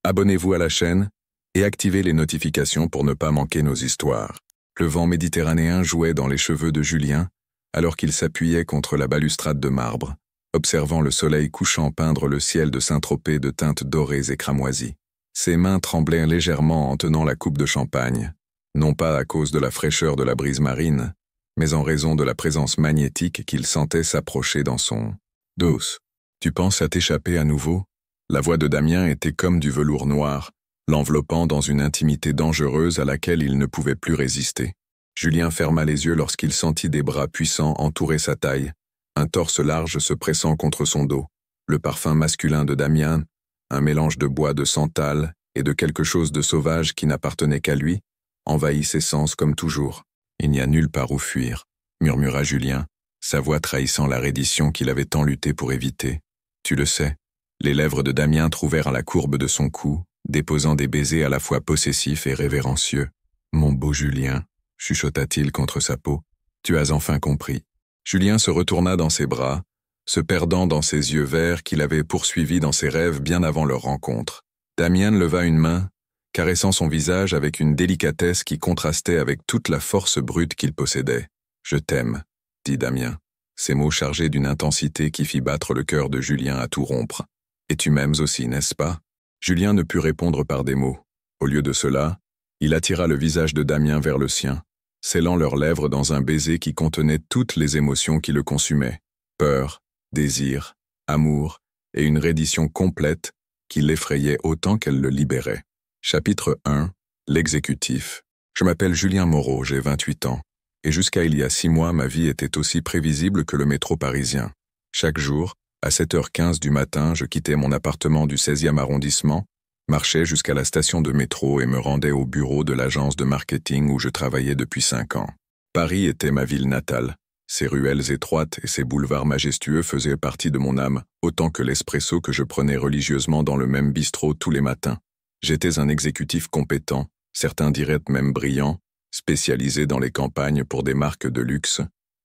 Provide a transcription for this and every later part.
Abonnez-vous à la chaîne et activez les notifications pour ne pas manquer nos histoires. Le vent méditerranéen jouait dans les cheveux de Julien, alors qu'il s'appuyait contre la balustrade de marbre, observant le soleil couchant peindre le ciel de Saint-Tropez de teintes dorées et cramoisies. Ses mains tremblaient légèrement en tenant la coupe de champagne, non pas à cause de la fraîcheur de la brise marine, mais en raison de la présence magnétique qu'il sentait s'approcher dans son dos. « Tu penses à t'échapper à nouveau ?» La voix de Damien était comme du velours noir, l'enveloppant dans une intimité dangereuse à laquelle il ne pouvait plus résister. Julien ferma les yeux lorsqu'il sentit des bras puissants entourer sa taille, un torse large se pressant contre son dos, le parfum masculin de Damien, un mélange de bois de santal et de quelque chose de sauvage qui n'appartenait qu'à lui, envahit ses sens comme toujours. « Il n'y a nulle part où fuir », murmura Julien, sa voix trahissant la reddition qu'il avait tant lutté pour éviter. « Tu le sais. » Les lèvres de Damien trouvèrent la courbe de son cou, déposant des baisers à la fois possessifs et révérencieux. « Mon beau Julien », chuchota-t-il contre sa peau, « tu as enfin compris. » Julien se retourna dans ses bras, se perdant dans ses yeux verts qu'il avait poursuivis dans ses rêves bien avant leur rencontre. Damien leva une main, caressant son visage avec une délicatesse qui contrastait avec toute la force brute qu'il possédait. « Je t'aime », dit Damien, ces mots chargés d'une intensité qui fit battre le cœur de Julien à tout rompre. « Et tu m'aimes aussi, n'est-ce pas ?» Julien ne put répondre par des mots. Au lieu de cela, il attira le visage de Damien vers le sien, scellant leurs lèvres dans un baiser qui contenait toutes les émotions qui le consumaient. Peur, désir, amour et une reddition complète qui l'effrayait autant qu'elle le libérait. Chapitre 1. L'exécutif. Je m'appelle Julien Moreau, j'ai 28 ans, et jusqu'à il y a 6 mois, ma vie était aussi prévisible que le métro parisien. Chaque jour, à 7h15 du matin, je quittais mon appartement du 16e arrondissement, marchais jusqu'à la station de métro et me rendais au bureau de l'agence de marketing où je travaillais depuis 5 ans. Paris était ma ville natale. Ses ruelles étroites et ses boulevards majestueux faisaient partie de mon âme, autant que l'espresso que je prenais religieusement dans le même bistrot tous les matins. J'étais un exécutif compétent, certains diraient même brillant, spécialisé dans les campagnes pour des marques de luxe.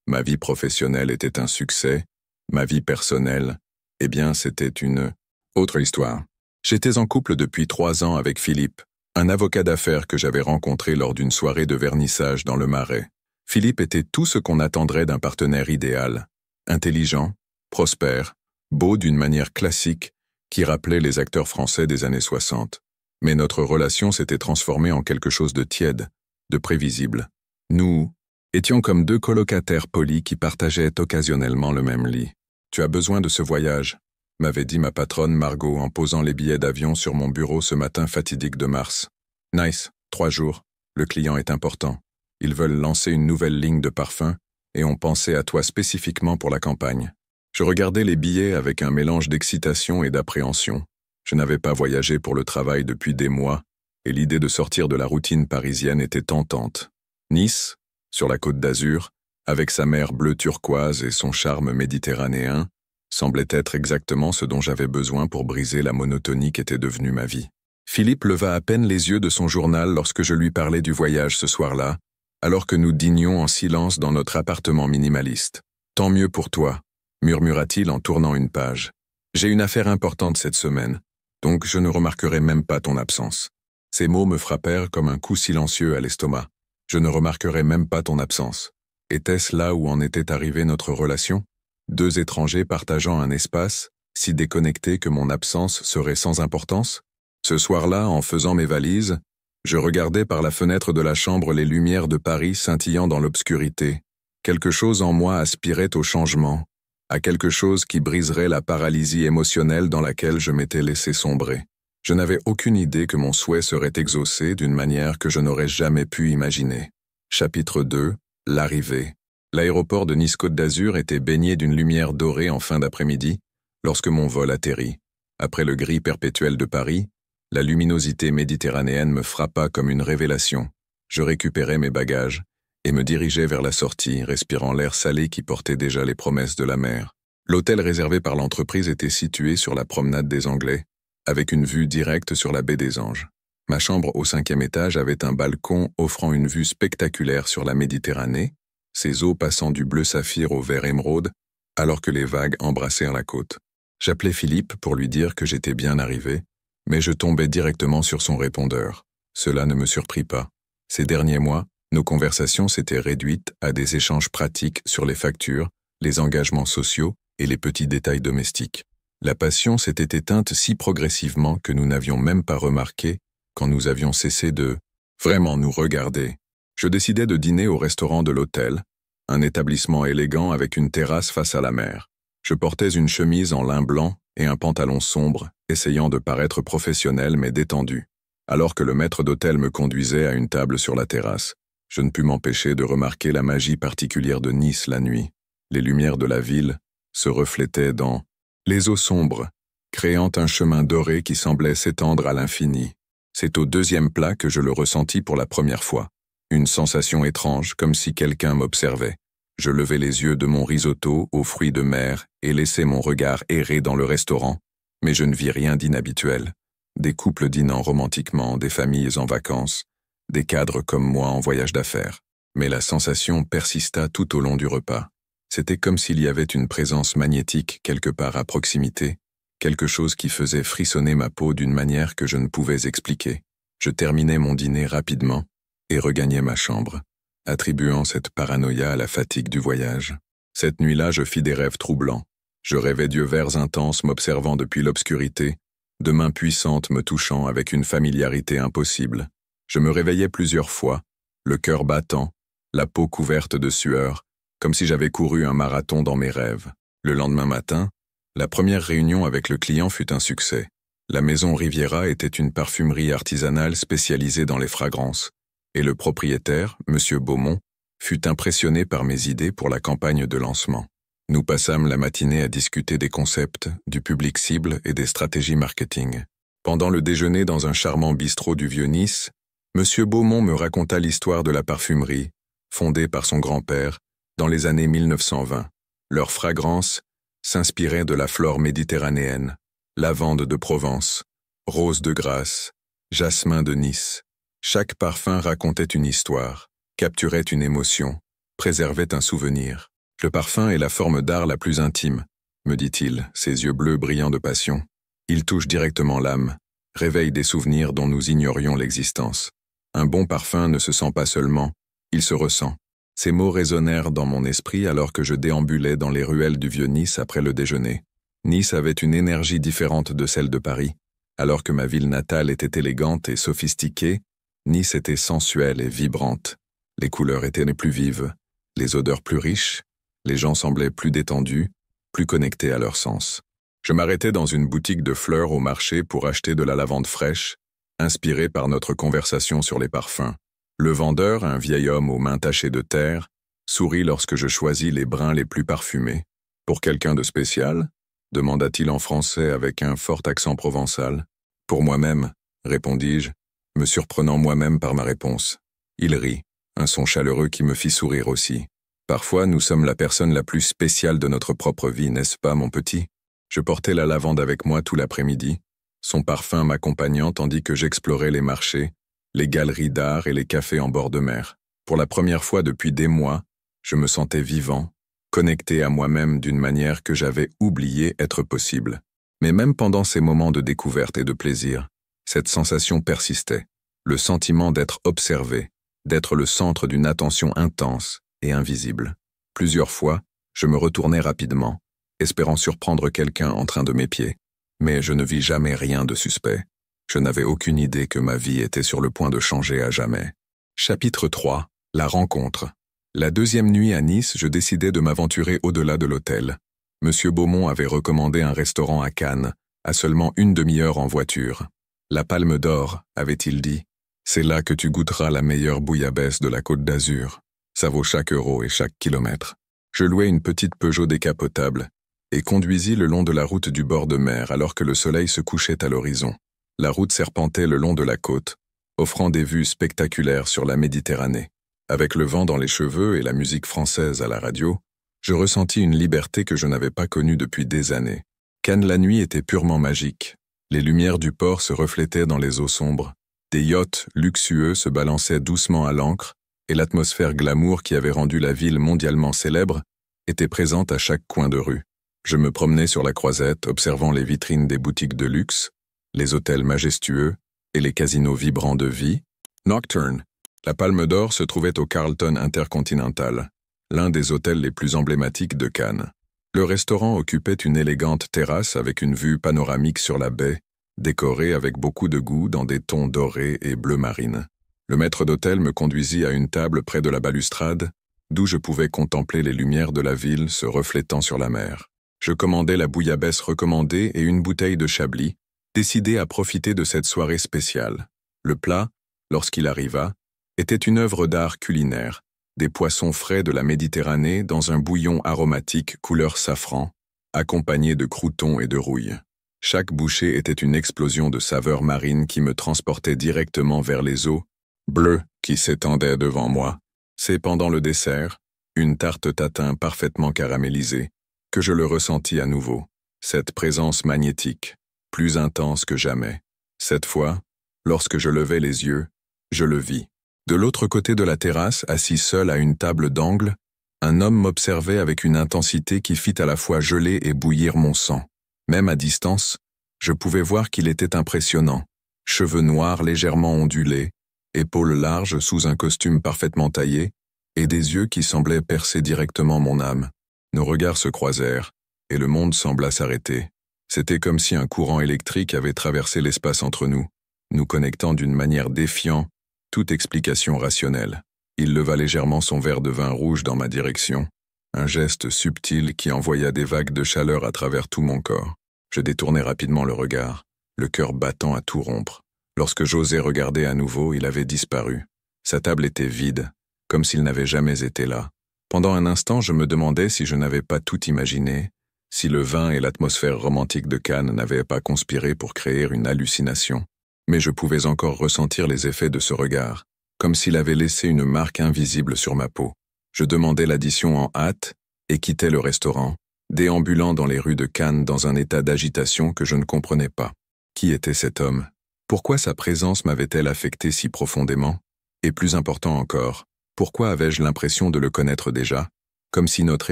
Ma vie professionnelle était un succès, ma vie personnelle, eh bien c'était une autre histoire. J'étais en couple depuis 3 ans avec Philippe, un avocat d'affaires que j'avais rencontré lors d'une soirée de vernissage dans le Marais. Philippe était tout ce qu'on attendrait d'un partenaire idéal, intelligent, prospère, beau d'une manière classique qui rappelait les acteurs français des années 60. Mais notre relation s'était transformée en quelque chose de tiède, de prévisible. Nous étions comme 2 colocataires polis qui partageaient occasionnellement le même lit. « Tu as besoin de ce voyage », m'avait dit ma patronne Margot en posant les billets d'avion sur mon bureau ce matin fatidique de mars. « Nice, 3 jours. Le client est important. Ils veulent lancer une nouvelle ligne de parfum et ont pensé à toi spécifiquement pour la campagne. » Je regardais les billets avec un mélange d'excitation et d'appréhension. Je n'avais pas voyagé pour le travail depuis des mois et l'idée de sortir de la routine parisienne était tentante. Nice, sur la côte d'Azur, avec sa mer bleue turquoise et son charme méditerranéen, semblait être exactement ce dont j'avais besoin pour briser la monotonie qu'était devenue ma vie. Philippe leva à peine les yeux de son journal lorsque je lui parlais du voyage ce soir-là, alors que nous dînions en silence dans notre appartement minimaliste. « Tant mieux pour toi », murmura-t-il en tournant une page. « J'ai une affaire importante cette semaine, donc je ne remarquerai même pas ton absence. » Ces mots me frappèrent comme un coup silencieux à l'estomac. Je ne remarquerai même pas ton absence. Était-ce là où en était arrivée notre relation ? 2 étrangers partageant un espace, si déconnectés que mon absence serait sans importance ? Ce soir-là, en faisant mes valises, je regardais par la fenêtre de la chambre les lumières de Paris scintillant dans l'obscurité. Quelque chose en moi aspirait au changement, à quelque chose qui briserait la paralysie émotionnelle dans laquelle je m'étais laissé sombrer. Je n'avais aucune idée que mon souhait serait exaucé d'une manière que je n'aurais jamais pu imaginer. Chapitre 2. L'arrivée. L'aéroport de Nice-Côte d'Azur était baigné d'une lumière dorée en fin d'après-midi, lorsque mon vol atterrit. Après le gris perpétuel de Paris, la luminosité méditerranéenne me frappa comme une révélation. Je récupérai mes bagages et me dirigeai vers la sortie, respirant l'air salé qui portait déjà les promesses de la mer. L'hôtel réservé par l'entreprise était situé sur la promenade des Anglais, avec une vue directe sur la baie des Anges. Ma chambre au 5e étage avait un balcon offrant une vue spectaculaire sur la Méditerranée, ses eaux passant du bleu saphir au vert émeraude, alors que les vagues embrassèrent la côte. J'appelai Philippe pour lui dire que j'étais bien arrivé, Mais je tombais directement sur son répondeur. Cela ne me surprit pas. Ces derniers mois, nos conversations s'étaient réduites à des échanges pratiques sur les factures, les engagements sociaux et les petits détails domestiques. La passion s'était éteinte si progressivement que nous n'avions même pas remarqué quand nous avions cessé de vraiment nous regarder. Je décidai de dîner au restaurant de l'hôtel, un établissement élégant avec une terrasse face à la mer. Je portais une chemise en lin blanc et un pantalon sombre, essayant de paraître professionnel mais détendu. Alors que le maître d'hôtel me conduisait à une table sur la terrasse, je ne pus m'empêcher de remarquer la magie particulière de Nice la nuit. Les lumières de la ville se reflétaient dans les eaux sombres, créant un chemin doré qui semblait s'étendre à l'infini. C'est au deuxième plat que je le ressentis pour la première fois. Une sensation étrange, comme si quelqu'un m'observait. Je levai les yeux de mon risotto aux fruits de mer et laissai mon regard errer dans le restaurant, mais je ne vis rien d'inhabituel. Des couples dînant romantiquement, des familles en vacances, des cadres comme moi en voyage d'affaires. Mais la sensation persista tout au long du repas. C'était comme s'il y avait une présence magnétique quelque part à proximité, quelque chose qui faisait frissonner ma peau d'une manière que je ne pouvais expliquer. Je terminai mon dîner rapidement et regagnai ma chambre, attribuant cette paranoïa à la fatigue du voyage. Cette nuit-là, je fis des rêves troublants. Je rêvais d'yeux verts intenses m'observant depuis l'obscurité, de mains puissantes me touchant avec une familiarité impossible. Je me réveillais plusieurs fois, le cœur battant, la peau couverte de sueur, comme si j'avais couru un marathon dans mes rêves. Le lendemain matin, la première réunion avec le client fut un succès. La maison Riviera était une parfumerie artisanale spécialisée dans les fragrances, et le propriétaire, M. Beaumont, fut impressionné par mes idées pour la campagne de lancement. Nous passâmes la matinée à discuter des concepts, du public cible et des stratégies marketing. Pendant le déjeuner dans un charmant bistrot du Vieux-Nice, M. Beaumont me raconta l'histoire de la parfumerie, fondée par son grand-père, dans les années 1920. Leur fragrance s'inspirait de la flore méditerranéenne, lavande de Provence, rose de Grasse, jasmin de Nice. Chaque parfum racontait une histoire, capturait une émotion, préservait un souvenir. Le parfum est la forme d'art la plus intime, me dit-il, ses yeux bleus brillants de passion. Il touche directement l'âme, réveille des souvenirs dont nous ignorions l'existence. Un bon parfum ne se sent pas seulement, il se ressent. Ces mots résonnèrent dans mon esprit alors que je déambulais dans les ruelles du Vieux-Nice après le déjeuner. Nice avait une énergie différente de celle de Paris. Alors que ma ville natale était élégante et sophistiquée, Nice était sensuelle et vibrante. Les couleurs étaient les plus vives, les odeurs plus riches, les gens semblaient plus détendus, plus connectés à leur sens. Je m'arrêtais dans une boutique de fleurs au marché pour acheter de la lavande fraîche, inspirée par notre conversation sur les parfums. Le vendeur, un vieil homme aux mains tachées de terre, sourit lorsque je choisis les brins les plus parfumés. « Pour quelqu'un de spécial ?» demanda-t-il en français avec un fort accent provençal. « Pour moi-même » répondis-je, me surprenant moi-même par ma réponse. Il rit, un son chaleureux qui me fit sourire aussi. Parfois, nous sommes la personne la plus spéciale de notre propre vie, n'est-ce pas, mon petit? Je portais la lavande avec moi tout l'après-midi, son parfum m'accompagnant tandis que j'explorais les marchés, les galeries d'art et les cafés en bord de mer. Pour la première fois depuis des mois, je me sentais vivant, connecté à moi-même d'une manière que j'avais oublié être possible. Mais même pendant ces moments de découverte et de plaisir, cette sensation persistait, le sentiment d'être observé, d'être le centre d'une attention intense et invisible. Plusieurs fois, je me retournais rapidement, espérant surprendre quelqu'un en train de m'épier. Mais je ne vis jamais rien de suspect. Je n'avais aucune idée que ma vie était sur le point de changer à jamais. Chapitre 3. La rencontre. La deuxième nuit à Nice, je décidai de m'aventurer au-delà de l'hôtel. Monsieur Beaumont avait recommandé un restaurant à Cannes, à seulement une demi-heure en voiture. La Palme d'Or, avait-il dit. C'est là que tu goûteras la meilleure bouillabaisse de la Côte d'Azur. Ça vaut chaque euro et chaque kilomètre. Je louai une petite Peugeot décapotable et conduisis le long de la route du bord de mer alors que le soleil se couchait à l'horizon. La route serpentait le long de la côte, offrant des vues spectaculaires sur la Méditerranée. Avec le vent dans les cheveux et la musique française à la radio, je ressentis une liberté que je n'avais pas connue depuis des années. Cannes la nuit était purement magique. Les lumières du port se reflétaient dans les eaux sombres. Des yachts luxueux se balançaient doucement à l'ancre, et l'atmosphère glamour qui avait rendu la ville mondialement célèbre était présente à chaque coin de rue. Je me promenais sur la croisette, observant les vitrines des boutiques de luxe, les hôtels majestueux et les casinos vibrants de vie. Nocturne. La Palme d'Or se trouvait au Carlton Intercontinental, l'un des hôtels les plus emblématiques de Cannes. Le restaurant occupait une élégante terrasse avec une vue panoramique sur la baie, décorée avec beaucoup de goût dans des tons dorés et bleu marine. Le maître d'hôtel me conduisit à une table près de la balustrade, d'où je pouvais contempler les lumières de la ville se reflétant sur la mer. Je commandai la bouillabaisse recommandée et une bouteille de Chablis, décidé à profiter de cette soirée spéciale. Le plat, lorsqu'il arriva, était une œuvre d'art culinaire, des poissons frais de la Méditerranée dans un bouillon aromatique couleur safran, accompagné de croûtons et de rouille. Chaque bouchée était une explosion de saveurs marines qui me transportait directement vers les eaux bleues qui s'étendaient devant moi. C'est pendant le dessert, une tarte tatin parfaitement caramélisée, que je le ressentis à nouveau, cette présence magnétique, plus intense que jamais. Cette fois, lorsque je levai les yeux, je le vis. De l'autre côté de la terrasse, assis seul à une table d'angle, un homme m'observait avec une intensité qui fit à la fois geler et bouillir mon sang. Même à distance, je pouvais voir qu'il était impressionnant. Cheveux noirs légèrement ondulés, épaules larges sous un costume parfaitement taillé, et des yeux qui semblaient percer directement mon âme. Nos regards se croisèrent, et le monde sembla s'arrêter. C'était comme si un courant électrique avait traversé l'espace entre nous, nous connectant d'une manière défiant toute explication rationnelle. Il leva légèrement son verre de vin rouge dans ma direction, un geste subtil qui envoya des vagues de chaleur à travers tout mon corps. Je détournai rapidement le regard, le cœur battant à tout rompre. Lorsque j'osai regarder à nouveau, il avait disparu. Sa table était vide, comme s'il n'avait jamais été là. Pendant un instant, je me demandais si je n'avais pas tout imaginé, si le vin et l'atmosphère romantique de Cannes n'avaient pas conspiré pour créer une hallucination. Mais je pouvais encore ressentir les effets de ce regard, comme s'il avait laissé une marque invisible sur ma peau. Je demandai l'addition en hâte et quittai le restaurant, déambulant dans les rues de Cannes dans un état d'agitation que je ne comprenais pas. Qui était cet homme? Pourquoi sa présence m'avait-elle affecté si profondément? Et plus important encore, pourquoi avais-je l'impression de le connaître déjà? Comme si notre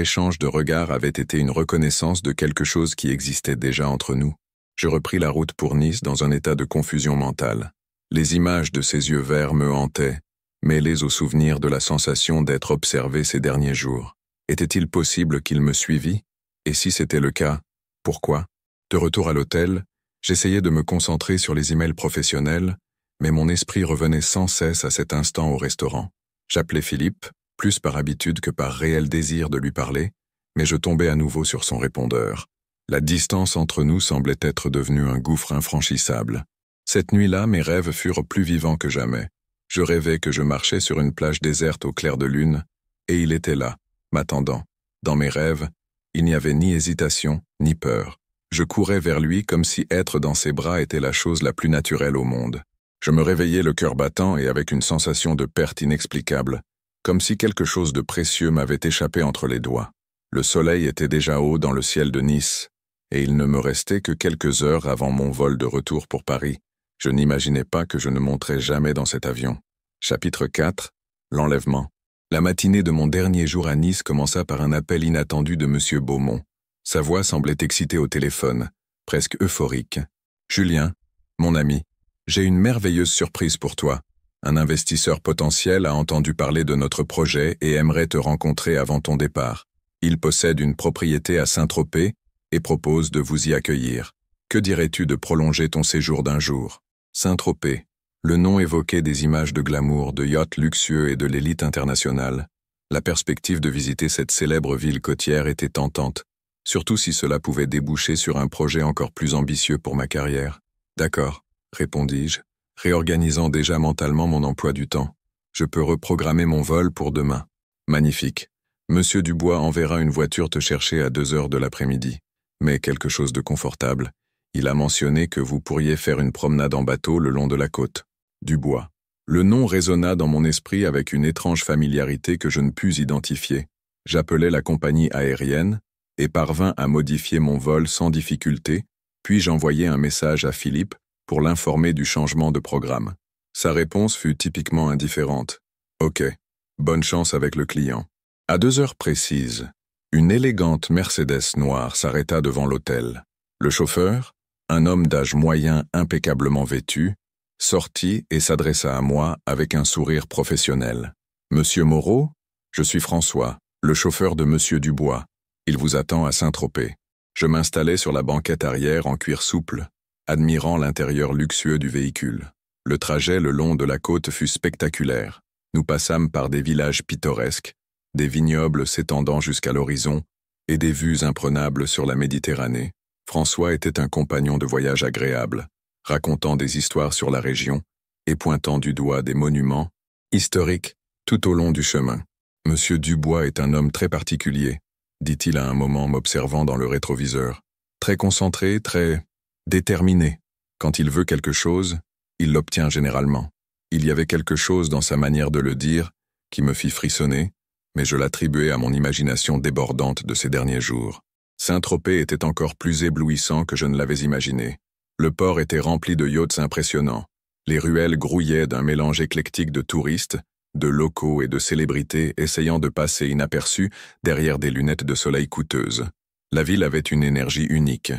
échange de regards avait été une reconnaissance de quelque chose qui existait déjà entre nous. Je repris la route pour Nice dans un état de confusion mentale. Les images de ses yeux verts me hantaient, mêlées au souvenir de la sensation d'être observé ces derniers jours. Était-il possible qu'il me suivît? Et si c'était le cas, pourquoi? De retour à l'hôtel, j'essayais de me concentrer sur les emails professionnels, mais mon esprit revenait sans cesse à cet instant au restaurant. J'appelais Philippe, plus par habitude que par réel désir de lui parler, mais je tombais à nouveau sur son répondeur. La distance entre nous semblait être devenue un gouffre infranchissable. Cette nuit-là, mes rêves furent plus vivants que jamais. Je rêvais que je marchais sur une plage déserte au clair de lune, et il était là, m'attendant. Dans mes rêves, il n'y avait ni hésitation, ni peur. Je courais vers lui comme si être dans ses bras était la chose la plus naturelle au monde. Je me réveillais le cœur battant et avec une sensation de perte inexplicable, comme si quelque chose de précieux m'avait échappé entre les doigts. Le soleil était déjà haut dans le ciel de Nice, et il ne me restait que quelques heures avant mon vol de retour pour Paris. Je n'imaginais pas que je ne monterais jamais dans cet avion. Chapitre 4. L'enlèvement. La matinée de mon dernier jour à Nice commença par un appel inattendu de M. Beaumont. Sa voix semblait excitée au téléphone, presque euphorique. « Julien, mon ami, j'ai une merveilleuse surprise pour toi. Un investisseur potentiel a entendu parler de notre projet et aimerait te rencontrer avant ton départ. Il possède une propriété à Saint-Tropez et propose de vous y accueillir. Que dirais-tu de prolonger ton séjour d'un jour? Saint-Tropez. Le nom évoquait des images de glamour, de yachts luxueux et de l'élite internationale. La perspective de visiter cette célèbre ville côtière était tentante, surtout si cela pouvait déboucher sur un projet encore plus ambitieux pour ma carrière. D'accord, répondis-je, réorganisant déjà mentalement mon emploi du temps. Je peux reprogrammer mon vol pour demain. Magnifique. Monsieur Dubois enverra une voiture te chercher à 2 heures de l'après-midi. Mais quelque chose de confortable. Il a mentionné que vous pourriez faire une promenade en bateau le long de la côte. Dubois. Le nom résonna dans mon esprit avec une étrange familiarité que je ne pus identifier. J'appelai la compagnie aérienne et parvins à modifier mon vol sans difficulté, puis j'envoyai un message à Philippe pour l'informer du changement de programme. Sa réponse fut typiquement indifférente. « Ok, bonne chance avec le client. » À 2 heures précises, une élégante Mercedes noire s'arrêta devant l'hôtel. Le chauffeur, Un homme d'âge moyen impeccablement vêtu, sortit et s'adressa à moi avec un sourire professionnel. « Monsieur Moreau, je suis François, le chauffeur de Monsieur Dubois. Il vous attend à Saint-Tropez. » Je m'installai sur la banquette arrière en cuir souple, admirant l'intérieur luxueux du véhicule. Le trajet le long de la côte fut spectaculaire. Nous passâmes par des villages pittoresques, des vignobles s'étendant jusqu'à l'horizon et des vues imprenables sur la Méditerranée. François était un compagnon de voyage agréable, racontant des histoires sur la région et pointant du doigt des monuments historiques tout au long du chemin. « Monsieur Dubois est un homme très particulier, » dit-il à un moment m'observant dans le rétroviseur. « Très concentré, très déterminé. Quand il veut quelque chose, il l'obtient généralement. » Il y avait quelque chose dans sa manière de le dire qui me fit frissonner, mais je l'attribuais à mon imagination débordante de ces derniers jours. Saint-Tropez était encore plus éblouissant que je ne l'avais imaginé. Le port était rempli de yachts impressionnants. Les ruelles grouillaient d'un mélange éclectique de touristes, de locaux et de célébrités essayant de passer inaperçus derrière des lunettes de soleil coûteuses. La ville avait une énergie unique,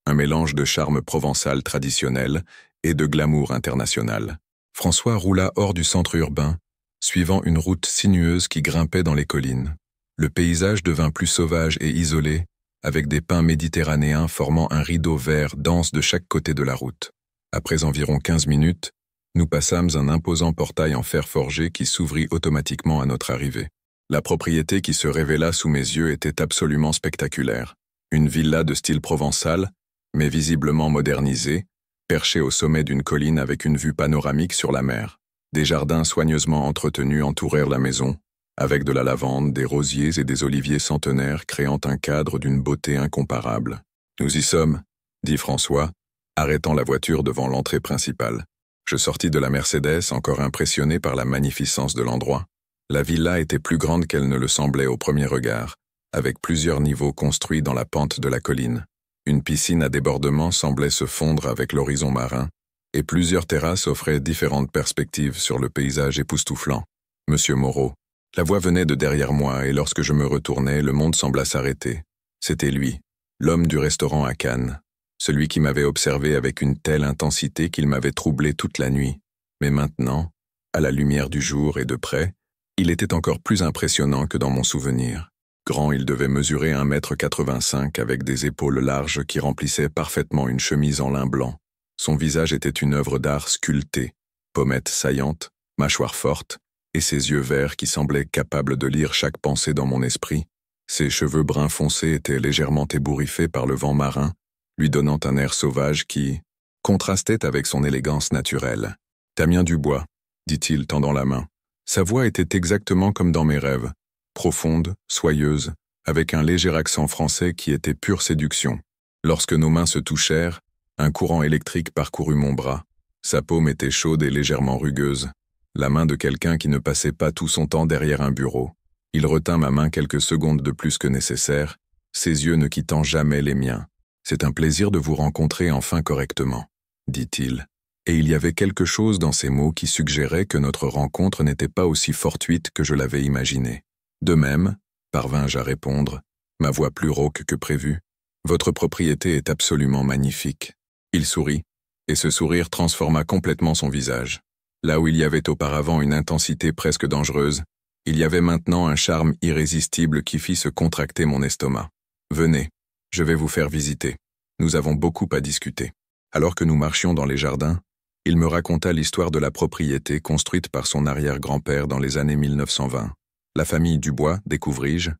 un mélange de charme provençal traditionnel et de glamour international. François roula hors du centre urbain, suivant une route sinueuse qui grimpait dans les collines. Le paysage devint plus sauvage et isolé, avec des pins méditerranéens formant un rideau vert dense de chaque côté de la route. Après environ 15 minutes, nous passâmes un imposant portail en fer forgé qui s'ouvrit automatiquement à notre arrivée. La propriété qui se révéla sous mes yeux était absolument spectaculaire. Une villa de style provençal, mais visiblement modernisée, perchée au sommet d'une colline avec une vue panoramique sur la mer. Des jardins soigneusement entretenus entourèrent la maison, avec de la lavande, des rosiers et des oliviers centenaires créant un cadre d'une beauté incomparable. « Nous y sommes, » dit François, arrêtant la voiture devant l'entrée principale. Je sortis de la Mercedes, encore impressionné par la magnificence de l'endroit. La villa était plus grande qu'elle ne le semblait au premier regard, avec plusieurs niveaux construits dans la pente de la colline. Une piscine à débordement semblait se fondre avec l'horizon marin, et plusieurs terrasses offraient différentes perspectives sur le paysage époustouflant. « Monsieur Moreau ». La voix venait de derrière moi, et lorsque je me retournai, le monde sembla s'arrêter. C'était lui, l'homme du restaurant à Cannes, celui qui m'avait observé avec une telle intensité qu'il m'avait troublé toute la nuit. Mais maintenant, à la lumière du jour et de près, il était encore plus impressionnant que dans mon souvenir. Grand, il devait mesurer 1,85 m avec des épaules larges qui remplissaient parfaitement une chemise en lin blanc. Son visage était une œuvre d'art sculptée, pommettes saillantes, mâchoire forte, et ses yeux verts qui semblaient capables de lire chaque pensée dans mon esprit. Ses cheveux bruns foncés étaient légèrement ébouriffés par le vent marin, lui donnant un air sauvage qui contrastait avec son élégance naturelle. « Damien Dubois », dit-il tendant la main. Sa voix était exactement comme dans mes rêves, profonde, soyeuse, avec un léger accent français qui était pure séduction. Lorsque nos mains se touchèrent, un courant électrique parcourut mon bras. Sa paume était chaude et légèrement rugueuse, la main de quelqu'un qui ne passait pas tout son temps derrière un bureau. Il retint ma main quelques secondes de plus que nécessaire, ses yeux ne quittant jamais les miens. « C'est un plaisir de vous rencontrer enfin correctement, » dit-il. Et il y avait quelque chose dans ces mots qui suggérait que notre rencontre n'était pas aussi fortuite que je l'avais imaginé. De même, parvins-je à répondre, ma voix plus rauque que prévu, « Votre propriété est absolument magnifique. » Il sourit, et ce sourire transforma complètement son visage. Là où il y avait auparavant une intensité presque dangereuse, il y avait maintenant un charme irrésistible qui fit se contracter mon estomac. « Venez, je vais vous faire visiter. Nous avons beaucoup à discuter. » Alors que nous marchions dans les jardins, il me raconta l'histoire de la propriété construite par son arrière-grand-père dans les années 1920. La famille Dubois, découvris-je,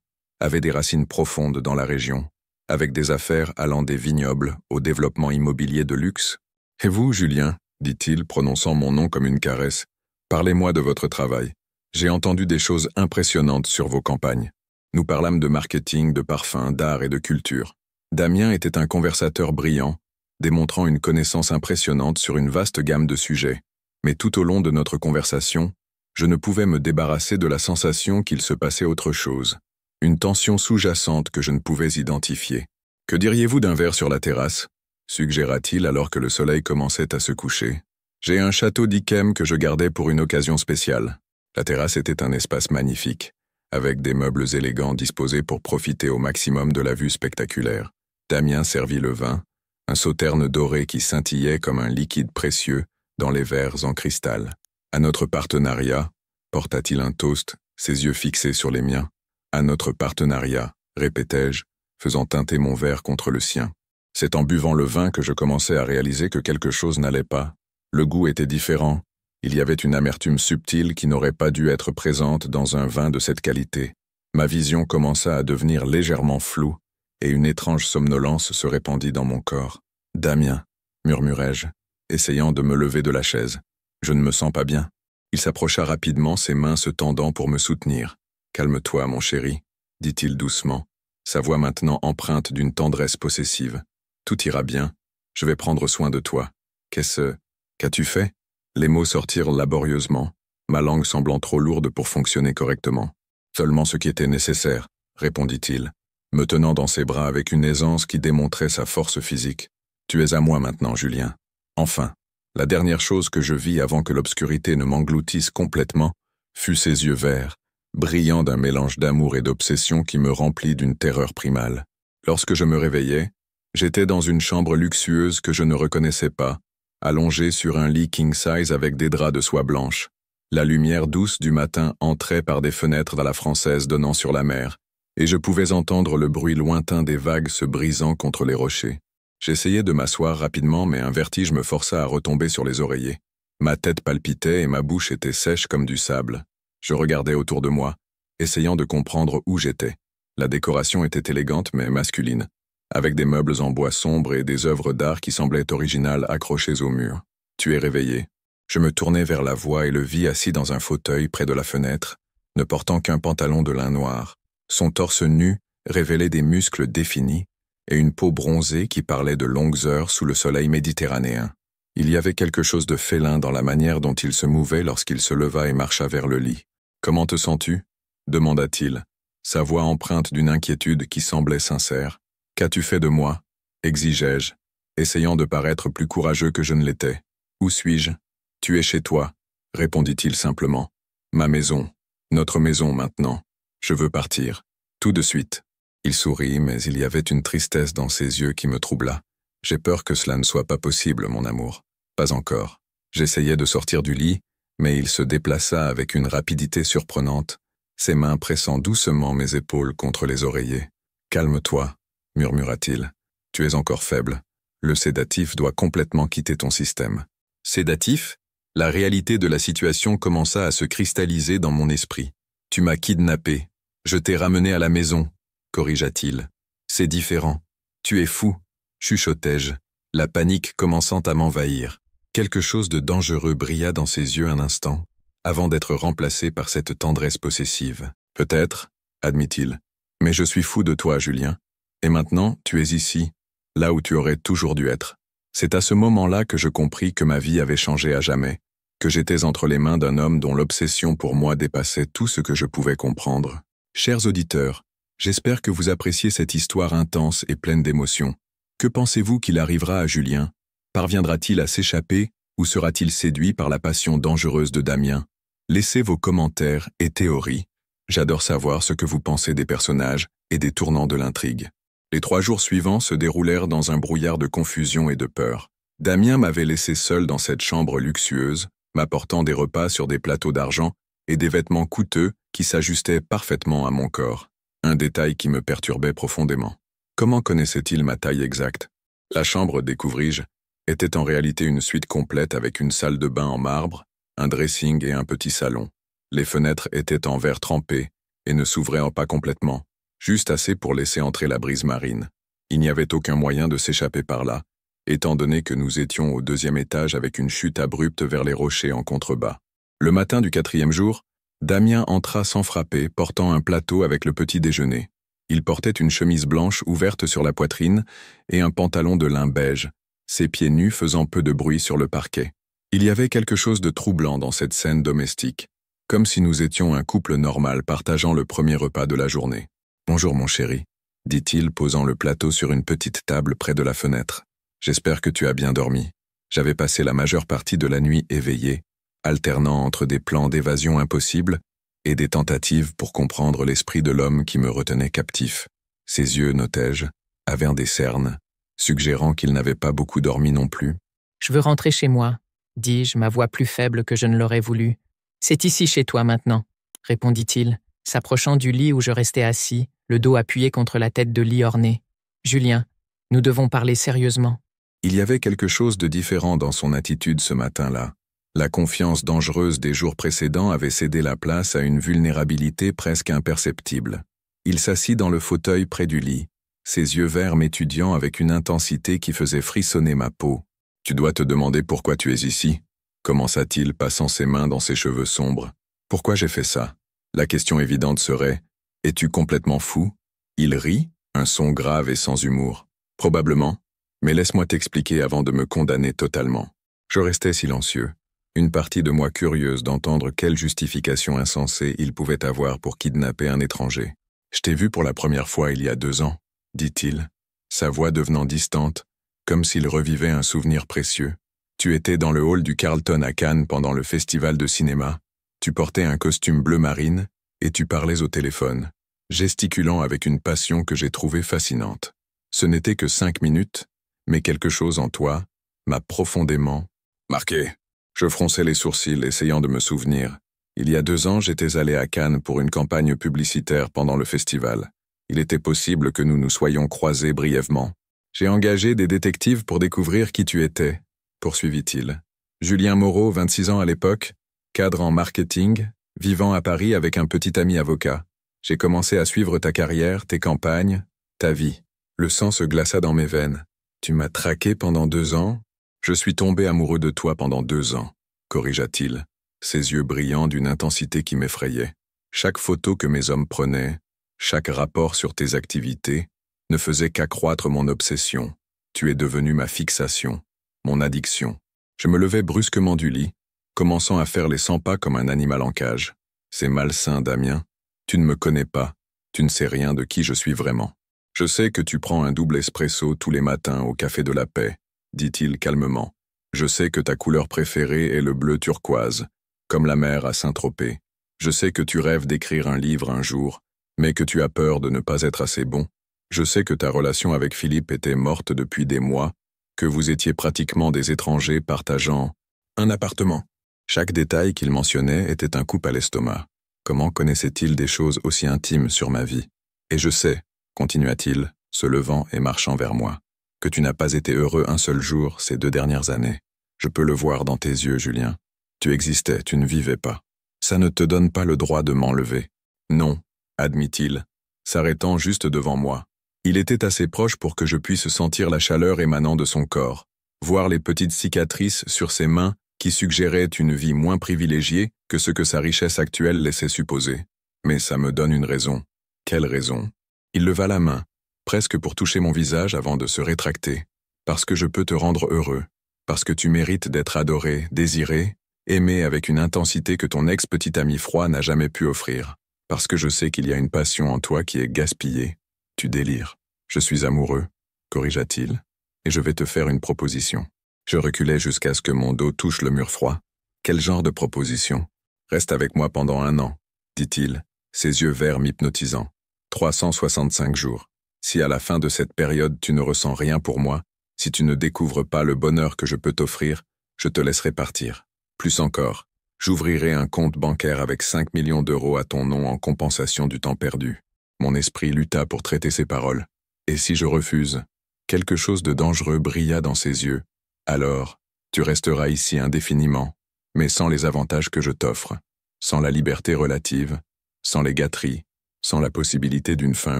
avait des racines profondes dans la région, avec des affaires allant des vignobles au développement immobilier de luxe. « Et vous, Julien ?» dit-il, prononçant mon nom comme une caresse. « Parlez-moi de votre travail. J'ai entendu des choses impressionnantes sur vos campagnes. » Nous parlâmes de marketing, de parfums, d'art et de culture. Damien était un conversateur brillant, démontrant une connaissance impressionnante sur une vaste gamme de sujets. Mais tout au long de notre conversation, je ne pouvais me débarrasser de la sensation qu'il se passait autre chose, une tension sous-jacente que je ne pouvais identifier. « Que diriez-vous d'un verre sur la terrasse ?» suggéra-t-il alors que le soleil commençait à se coucher. « J'ai un château d'Yquem que je gardais pour une occasion spéciale. » La terrasse était un espace magnifique, avec des meubles élégants disposés pour profiter au maximum de la vue spectaculaire. Damien servit le vin, un sauterne doré qui scintillait comme un liquide précieux dans les verres en cristal. À notre partenariat, porta-t-il un toast, ses yeux fixés sur les miens. À notre partenariat, répétai-je, faisant teinter mon verre contre le sien. C'est en buvant le vin que je commençais à réaliser que quelque chose n'allait pas. Le goût était différent. Il y avait une amertume subtile qui n'aurait pas dû être présente dans un vin de cette qualité. Ma vision commença à devenir légèrement floue, et une étrange somnolence se répandit dans mon corps. « Damien », murmurai-je, essayant de me lever de la chaise. « Je ne me sens pas bien. » Il s'approcha rapidement, ses mains se tendant pour me soutenir. « Calme-toi, mon chéri, » dit-il doucement, sa voix maintenant empreinte d'une tendresse possessive. « Tout ira bien. Je vais prendre soin de toi. Qu'as-tu fait ?» Les mots sortirent laborieusement, ma langue semblant trop lourde pour fonctionner correctement. « Seulement ce qui était nécessaire, » répondit-il, me tenant dans ses bras avec une aisance qui démontrait sa force physique. « Tu es à moi maintenant, Julien. » Enfin, la dernière chose que je vis avant que l'obscurité ne m'engloutisse complètement fut ses yeux verts, brillants d'un mélange d'amour et d'obsession qui me remplit d'une terreur primale. Lorsque je me réveillai, j'étais dans une chambre luxueuse que je ne reconnaissais pas, allongé sur un lit king-size avec des draps de soie blanche. La lumière douce du matin entrait par des fenêtres à la française donnant sur la mer, et je pouvais entendre le bruit lointain des vagues se brisant contre les rochers. J'essayai de m'asseoir rapidement, mais un vertige me força à retomber sur les oreillers. Ma tête palpitait et ma bouche était sèche comme du sable. Je regardais autour de moi, essayant de comprendre où j'étais. La décoration était élégante mais masculine, avec des meubles en bois sombre et des œuvres d'art qui semblaient originales accrochées au mur. « Tu es réveillé. » Je me tournai vers la voix et le vis assis dans un fauteuil près de la fenêtre, ne portant qu'un pantalon de lin noir. Son torse nu révélait des muscles définis et une peau bronzée qui parlait de longues heures sous le soleil méditerranéen. Il y avait quelque chose de félin dans la manière dont il se mouvait lorsqu'il se leva et marcha vers le lit. « Comment te sens-tu » demanda-t-il, sa voix empreinte d'une inquiétude qui semblait sincère. « Qu'as-tu fait de moi » exigeai-je, essayant de paraître plus courageux que je ne l'étais. « Où suis-je » ? « Tu es chez toi » répondit-il simplement. « Ma maison, notre maison maintenant. Je veux partir. Tout de suite. » Il sourit, mais il y avait une tristesse dans ses yeux qui me troubla. « J'ai peur que cela ne soit pas possible, mon amour. Pas encore. » J'essayais de sortir du lit, mais il se déplaça avec une rapidité surprenante, ses mains pressant doucement mes épaules contre les oreillers. « Calme-toi, » murmura-t-il. « Tu es encore faible. Le sédatif doit complètement quitter ton système. » Sédatif ? La réalité de la situation commença à se cristalliser dans mon esprit. « Tu m'as kidnappé. Je t'ai ramené à la maison, » corrigea-t-il. « C'est différent. Tu es fou, » chuchotai-je, la panique commençant à m'envahir. Quelque chose de dangereux brilla dans ses yeux un instant, avant d'être remplacé par cette tendresse possessive. « Peut-être, » admit-il, « mais je suis fou de toi, Julien. Et maintenant, tu es ici, là où tu aurais toujours dû être. » C'est à ce moment-là que je compris que ma vie avait changé à jamais, que j'étais entre les mains d'un homme dont l'obsession pour moi dépassait tout ce que je pouvais comprendre. Chers auditeurs, j'espère que vous appréciez cette histoire intense et pleine d'émotions. Que pensez-vous qu'il arrivera à Julien? Parviendra-t-il à s'échapper ou sera-t-il séduit par la passion dangereuse de Damien? Laissez vos commentaires et théories. J'adore savoir ce que vous pensez des personnages et des tournants de l'intrigue. Les 3 jours suivants se déroulèrent dans un brouillard de confusion et de peur. Damien m'avait laissé seul dans cette chambre luxueuse, m'apportant des repas sur des plateaux d'argent et des vêtements coûteux qui s'ajustaient parfaitement à mon corps. Un détail qui me perturbait profondément. Comment connaissait-il ma taille exacte? La chambre, découvris-je, était en réalité une suite complète avec une salle de bain en marbre, un dressing et un petit salon. Les fenêtres étaient en verre trempé et ne s'ouvraient pas complètement, juste assez pour laisser entrer la brise marine. Il n'y avait aucun moyen de s'échapper par là, étant donné que nous étions au 2e étage avec une chute abrupte vers les rochers en contrebas. Le matin du 4e jour, Damien entra sans frapper, portant un plateau avec le petit déjeuner. Il portait une chemise blanche ouverte sur la poitrine et un pantalon de lin beige, ses pieds nus faisant peu de bruit sur le parquet. Il y avait quelque chose de troublant dans cette scène domestique, comme si nous étions un couple normal partageant le premier repas de la journée. « Bonjour mon chéri », dit-il posant le plateau sur une petite table près de la fenêtre. « J'espère que tu as bien dormi. J'avais passé la majeure partie de la nuit éveillé, alternant entre des plans d'évasion impossibles et des tentatives pour comprendre l'esprit de l'homme qui me retenait captif. Ses yeux, notai-je, avaient des cernes, suggérant qu'il n'avait pas beaucoup dormi non plus. « Je veux rentrer chez moi, dis-je, ma voix plus faible que je ne l'aurais voulu. C'est ici chez toi maintenant, répondit-il, s'approchant du lit où je restais assis, le dos appuyé contre la tête de lit ornée. Julien, nous devons parler sérieusement. Il y avait quelque chose de différent dans son attitude ce matin-là. La confiance dangereuse des jours précédents avait cédé la place à une vulnérabilité presque imperceptible. Il s'assit dans le fauteuil près du lit, ses yeux verts m'étudiant avec une intensité qui faisait frissonner ma peau. « Tu dois te demander pourquoi tu es ici ?» commença-t-il, passant ses mains dans ses cheveux sombres. « Pourquoi j'ai fait ça ?» La question évidente serait « Es-tu complètement fou ?» Il rit, un son grave et sans humour. « Probablement, mais laisse-moi t'expliquer avant de me condamner totalement. » Je restais silencieux, une partie de moi curieuse d'entendre quelle justification insensée il pouvait avoir pour kidnapper un étranger. « Je t'ai vu pour la première fois il y a 2 ans, dit-il, sa voix devenant distante, comme s'il revivait un souvenir précieux. Tu étais dans le hall du Carlton à Cannes pendant le festival de cinéma. Tu portais un costume bleu marine et tu parlais au téléphone, gesticulant avec une passion que j'ai trouvée fascinante. Ce n'était que 5 minutes, mais quelque chose en toi m'a profondément marqué. Je fronçais les sourcils, essayant de me souvenir. Il y a 2 ans, j'étais allé à Cannes pour une campagne publicitaire pendant le festival. Il était possible que nous nous soyons croisés brièvement. J'ai engagé des détectives pour découvrir qui tu étais, poursuivit-il. Julien Moreau, 26 ans à l'époque, cadre en marketing, vivant à Paris avec un petit ami avocat. J'ai commencé à suivre ta carrière, tes campagnes, ta vie. Le sang se glaça dans mes veines. Tu m'as traqué pendant 2 ans? Je suis tombé amoureux de toi pendant 2 ans, corrigea-t-il, ses yeux brillants d'une intensité qui m'effrayait. Chaque photo que mes hommes prenaient, chaque rapport sur tes activités, ne faisait qu'accroître mon obsession. Tu es devenu ma fixation, mon addiction. Je me levai brusquement du lit, commençant à faire les 100 pas comme un animal en cage. C'est malsain, Damien. Tu ne me connais pas. Tu ne sais rien de qui je suis vraiment. Je sais que tu prends un double espresso tous les matins au Café de la Paix, dit-il calmement. Je sais que ta couleur préférée est le bleu turquoise, comme la mer à Saint-Tropez. Je sais que tu rêves d'écrire un livre un jour, mais que tu as peur de ne pas être assez bon. Je sais que ta relation avec Philippe était morte depuis des mois, que vous étiez pratiquement des étrangers partageant un appartement. Chaque détail qu'il mentionnait était un coup à l'estomac. Comment connaissait-il des choses aussi intimes sur ma vie? Et je sais, continua-t-il, se levant et marchant vers moi, que tu n'as pas été heureux un seul jour ces 2 dernières années. Je peux le voir dans tes yeux, Julien. Tu existais, tu ne vivais pas. Ça ne te donne pas le droit de m'enlever. Non, admit-il, s'arrêtant juste devant moi. Il était assez proche pour que je puisse sentir la chaleur émanant de son corps, voir les petites cicatrices sur ses mains qui suggéraient une vie moins privilégiée que ce que sa richesse actuelle laissait supposer. Mais ça me donne une raison. Quelle raison? Il leva la main, presque pour toucher mon visage avant de se rétracter. Parce que je peux te rendre heureux. Parce que tu mérites d'être adoré, désiré, aimé avec une intensité que ton ex-petit ami froid n'a jamais pu offrir. Parce que je sais qu'il y a une passion en toi qui est gaspillée. Tu délires. Je suis amoureux, corrigea-t-il, et je vais te faire une proposition. Je reculai jusqu'à ce que mon dos touche le mur froid. Quel genre de proposition? Reste avec moi pendant 1 an, dit-il, ses yeux verts m'hypnotisant. 365 jours. Si à la fin de cette période tu ne ressens rien pour moi, si tu ne découvres pas le bonheur que je peux t'offrir, je te laisserai partir. Plus encore, j'ouvrirai un compte bancaire avec 5 millions d'euros à ton nom en compensation du temps perdu. Mon esprit lutta pour traiter ces paroles. Et si je refuse? Quelque chose de dangereux brilla dans ses yeux. Alors, tu resteras ici indéfiniment, mais sans les avantages que je t'offre, sans la liberté relative, sans les gâteries, sans la possibilité d'une fin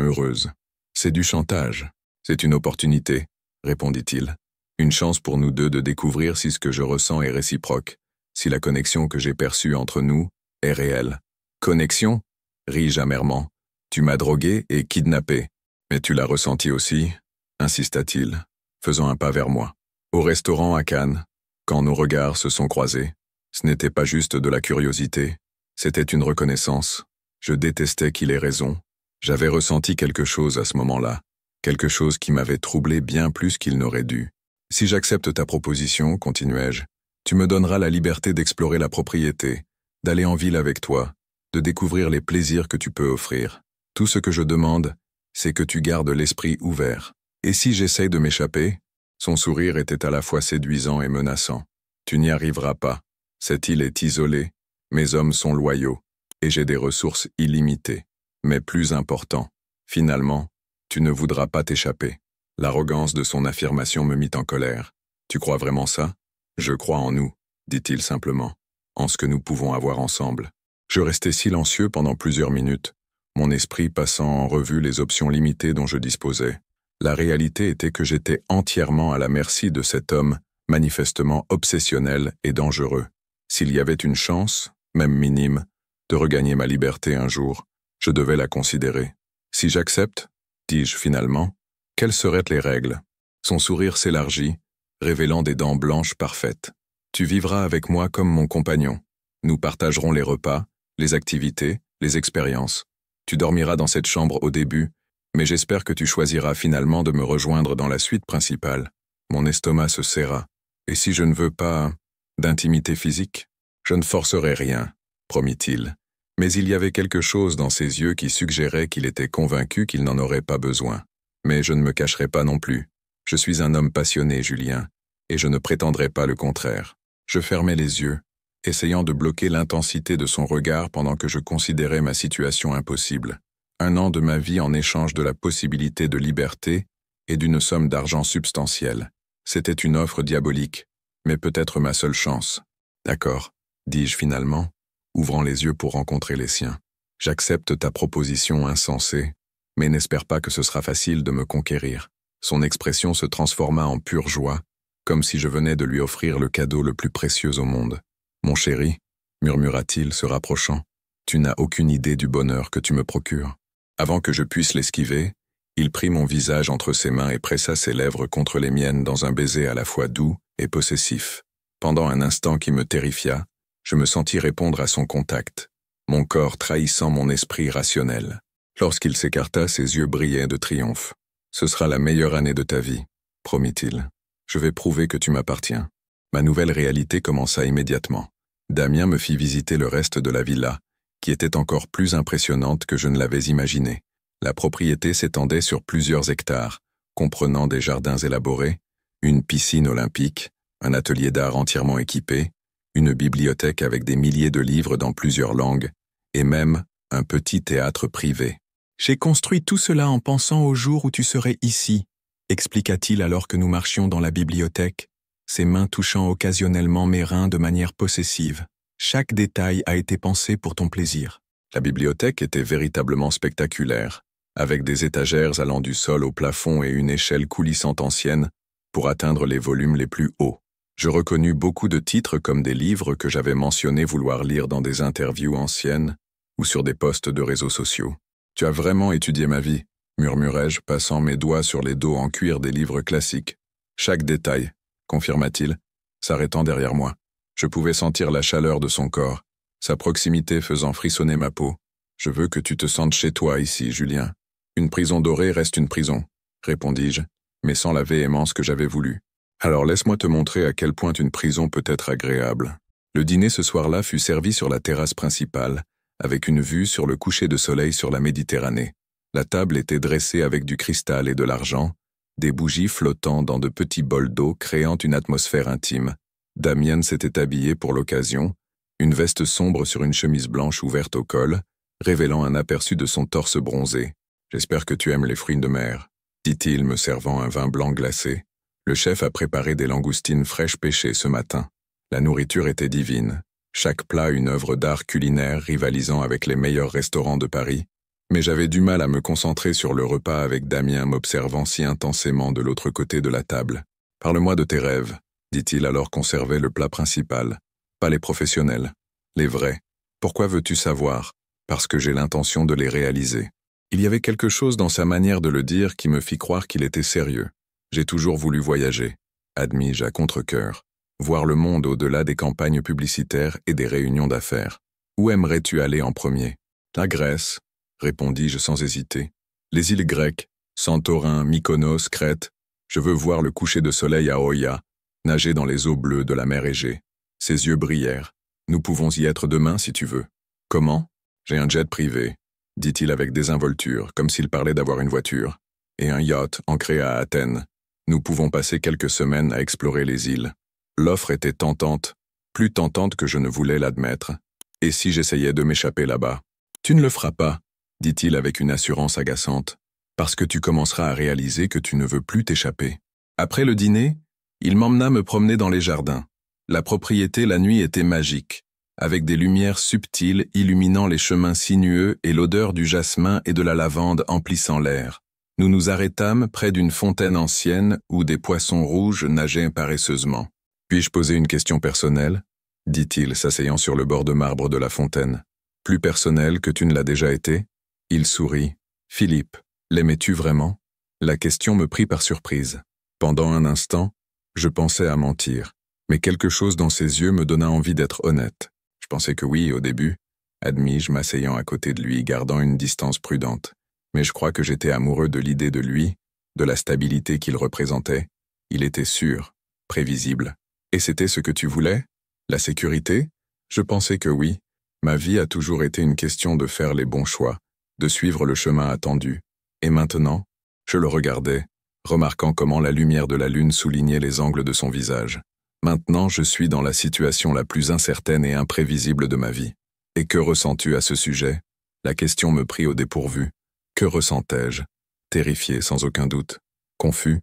heureuse. C'est du chantage. C'est une opportunité, répondit-il. Une chance pour nous deux de découvrir si ce que je ressens est réciproque, si la connexion que j'ai perçue entre nous est réelle. Connexion? Ris-je amèrement. Tu m'as drogué et kidnappé. Mais tu l'as ressenti aussi, insista-t-il, faisant un pas vers moi. Au restaurant à Cannes, quand nos regards se sont croisés, ce n'était pas juste de la curiosité, c'était une reconnaissance. Je détestais qu'il ait raison. J'avais ressenti quelque chose à ce moment-là, quelque chose qui m'avait troublé bien plus qu'il n'aurait dû. Si j'accepte ta proposition, continuai-je, tu me donneras la liberté d'explorer la propriété, d'aller en ville avec toi, de découvrir les plaisirs que tu peux offrir. Tout ce que je demande, c'est que tu gardes l'esprit ouvert. Et si j'essaye de m'échapper? Son sourire était à la fois séduisant et menaçant. Tu n'y arriveras pas. Cette île est isolée, mes hommes sont loyaux, et j'ai des ressources illimitées. Mais plus important, finalement, tu ne voudras pas t'échapper. L'arrogance de son affirmation me mit en colère. Tu crois vraiment ça? Je crois en nous, dit-il simplement, en ce que nous pouvons avoir ensemble. Je restai silencieux pendant plusieurs minutes, mon esprit passant en revue les options limitées dont je disposais. La réalité était que j'étais entièrement à la merci de cet homme, manifestement obsessionnel et dangereux. S'il y avait une chance, même minime, de regagner ma liberté un jour, je devais la considérer. Si j'accepte, dis-je finalement, quelles seraient les règles? Son sourire s'élargit, révélant des dents blanches parfaites. Tu vivras avec moi comme mon compagnon. Nous partagerons les repas, les activités, les expériences. Tu dormiras dans cette chambre au début, mais j'espère que tu choisiras finalement de me rejoindre dans la suite principale. Mon estomac se serra. Et si je ne veux pas d'intimité physique? Je ne forcerai rien, promit-il. Mais il y avait quelque chose dans ses yeux qui suggérait qu'il était convaincu qu'il n'en aurait pas besoin. Mais je ne me cacherai pas non plus. Je suis un homme passionné, Julien, et je ne prétendrai pas le contraire. Je fermai les yeux, essayant de bloquer l'intensité de son regard pendant que je considérais ma situation impossible. 1 an de ma vie en échange de la possibilité de liberté et d'une somme d'argent substantielle. C'était une offre diabolique, mais peut-être ma seule chance. D'accord, dis-je finalement, ouvrant les yeux pour rencontrer les siens. J'accepte ta proposition insensée, mais n'espère pas que ce sera facile de me conquérir. Son expression se transforma en pure joie, comme si je venais de lui offrir le cadeau le plus précieux au monde. Mon chéri, murmura-t-il se rapprochant, tu n'as aucune idée du bonheur que tu me procures. Avant que je puisse l'esquiver, il prit mon visage entre ses mains et pressa ses lèvres contre les miennes dans un baiser à la fois doux et possessif. Pendant un instant qui me terrifia, je me sentis répondre à son contact, mon corps trahissant mon esprit rationnel. Lorsqu'il s'écarta, ses yeux brillaient de triomphe. « Ce sera la meilleure année de ta vie, » promit-il. « Je vais prouver que tu m'appartiens. » Ma nouvelle réalité commença immédiatement. Damien me fit visiter le reste de la villa, qui était encore plus impressionnante que je ne l'avais imaginé. La propriété s'étendait sur plusieurs hectares, comprenant des jardins élaborés, une piscine olympique, un atelier d'art entièrement équipé, une bibliothèque avec des milliers de livres dans plusieurs langues, et même un petit théâtre privé. « J'ai construit tout cela en pensant au jour où tu serais ici, » expliqua-t-il alors que nous marchions dans la bibliothèque, ses mains touchant occasionnellement mes reins de manière possessive. Chaque détail a été pensé pour ton plaisir. La bibliothèque était véritablement spectaculaire, avec des étagères allant du sol au plafond et une échelle coulissante ancienne pour atteindre les volumes les plus hauts. Je reconnus beaucoup de titres comme des livres que j'avais mentionné vouloir lire dans des interviews anciennes ou sur des posts de réseaux sociaux. « Tu as vraiment étudié ma vie », murmurai-je, passant mes doigts sur les dos en cuir des livres classiques. « Chaque détail », confirma-t-il, s'arrêtant derrière moi. Je pouvais sentir la chaleur de son corps, sa proximité faisant frissonner ma peau. « Je veux que tu te sentes chez toi ici, Julien. Une prison dorée reste une prison, » répondis-je, mais sans la véhémence que j'avais voulu. « Alors laisse-moi te montrer à quel point une prison peut être agréable. » Le dîner ce soir-là fut servi sur la terrasse principale, avec une vue sur le coucher de soleil sur la Méditerranée. La table était dressée avec du cristal et de l'argent, des bougies flottant dans de petits bols d'eau créant une atmosphère intime. Damien s'était habillé pour l'occasion, une veste sombre sur une chemise blanche ouverte au col, révélant un aperçu de son torse bronzé. « J'espère que tu aimes les fruits de mer, » dit-il me servant un vin blanc glacé. Le chef a préparé des langoustines fraîches pêchées ce matin. La nourriture était divine. Chaque plat une œuvre d'art culinaire rivalisant avec les meilleurs restaurants de Paris. Mais j'avais du mal à me concentrer sur le repas avec Damien m'observant si intensément de l'autre côté de la table. « Parle-moi de tes rêves, » dit-il alors qu'on servait le plat principal. « Pas les professionnels, les vrais. Pourquoi veux-tu savoir? Parce que j'ai l'intention de les réaliser. » Il y avait quelque chose dans sa manière de le dire qui me fit croire qu'il était sérieux. J'ai toujours voulu voyager, admis-je à contre-cœur. Voir le monde au-delà des campagnes publicitaires et des réunions d'affaires. Où aimerais-tu aller en premier? La Grèce, répondis-je sans hésiter. Les îles grecques, Santorin, Mykonos, Crète. Je veux voir le coucher de soleil à Oia, nager dans les eaux bleues de la mer Égée. Ses yeux brillèrent. Nous pouvons y être demain si tu veux. Comment? J'ai un jet privé, dit-il avec désinvolture, comme s'il parlait d'avoir une voiture. et un yacht ancré à Athènes. Nous pouvons passer quelques semaines à explorer les îles. L'offre était tentante, plus tentante que je ne voulais l'admettre. Et si j'essayais de m'échapper là-bas? Tu ne le feras pas, dit-il avec une assurance agaçante, parce que tu commenceras à réaliser que tu ne veux plus t'échapper. Après le dîner, il m'emmena me promener dans les jardins. La propriété la nuit était magique, avec des lumières subtiles illuminant les chemins sinueux et l'odeur du jasmin et de la lavande emplissant l'air. Nous nous arrêtâmes près d'une fontaine ancienne où des poissons rouges nageaient paresseusement. « Puis-je poser une question personnelle ?» dit-il, s'asseyant sur le bord de marbre de la fontaine. « Plus personnelle que tu ne l'as déjà été ?» Il sourit. « Philippe, l'aimais-tu vraiment ?» La question me prit par surprise. Pendant un instant, je pensais à mentir, mais quelque chose dans ses yeux me donna envie d'être honnête. Je pensais que oui, au début, admis-je, m'asseyant à côté de lui, gardant une distance prudente. Mais je crois que j'étais amoureux de l'idée de lui, de la stabilité qu'il représentait. Il était sûr, prévisible. Et c'était ce que tu voulais? La sécurité? Je pensais que oui. Ma vie a toujours été une question de faire les bons choix, de suivre le chemin attendu. Et maintenant, je le regardais, remarquant comment la lumière de la lune soulignait les angles de son visage. Maintenant, je suis dans la situation la plus incertaine et imprévisible de ma vie. Et que ressens-tu à ce sujet? La question me prit au dépourvu. Que ressentais-je? Terrifié, sans aucun doute. Confus.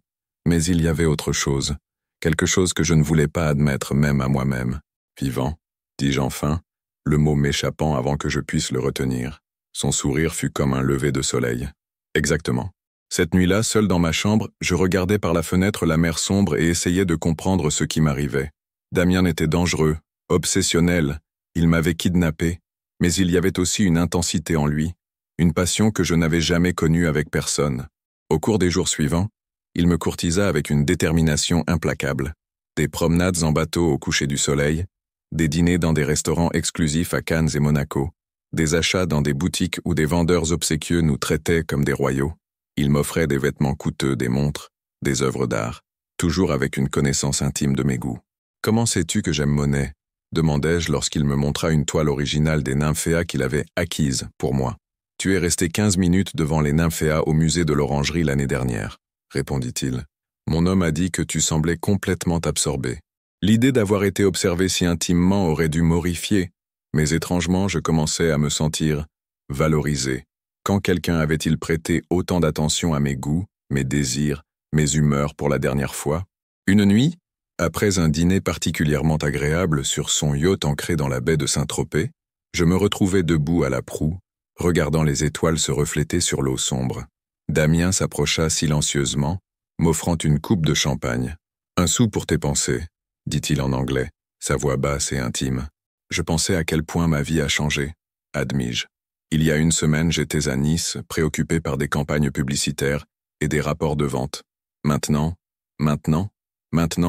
Mais il y avait autre chose. Quelque chose que je ne voulais pas admettre même à moi-même. Vivant, dis-je enfin, le mot m'échappant avant que je puisse le retenir. Son sourire fut comme un lever de soleil. Exactement. Cette nuit-là, seul dans ma chambre, je regardais par la fenêtre la mer sombre et essayais de comprendre ce qui m'arrivait. Damien était dangereux, obsessionnel, il m'avait kidnappé, mais il y avait aussi une intensité en lui, une passion que je n'avais jamais connue avec personne. Au cours des jours suivants, il me courtisa avec une détermination implacable. Des promenades en bateau au coucher du soleil, des dîners dans des restaurants exclusifs à Cannes et Monaco, des achats dans des boutiques où des vendeurs obséquieux nous traitaient comme des royaux. Il m'offrait des vêtements coûteux, des montres, des œuvres d'art, toujours avec une connaissance intime de mes goûts. « Comment sais-tu que j'aime Monet ?» demandai-je lorsqu'il me montra une toile originale des nymphéas qu'il avait acquise pour moi. « Tu es resté 15 minutes devant les nymphéas au musée de l'Orangerie l'année dernière, » répondit-il. « Mon homme a dit que tu semblais complètement absorbé. L'idée d'avoir été observé si intimement aurait dû m'horrifier, mais étrangement je commençais à me sentir valorisé. Quand quelqu'un avait-il prêté autant d'attention à mes goûts, mes désirs, mes humeurs pour la dernière fois? Une nuit, après un dîner particulièrement agréable sur son yacht ancré dans la baie de Saint-Tropez, je me retrouvais debout à la proue, regardant les étoiles se refléter sur l'eau sombre. Damien s'approcha silencieusement, m'offrant une coupe de champagne. « Un sou pour tes pensées », dit-il en anglais, sa voix basse et intime. Je pensais à quel point ma vie a changé, admis-je. Il y a une semaine, j'étais à Nice, préoccupé par des campagnes publicitaires et des rapports de vente. Maintenant,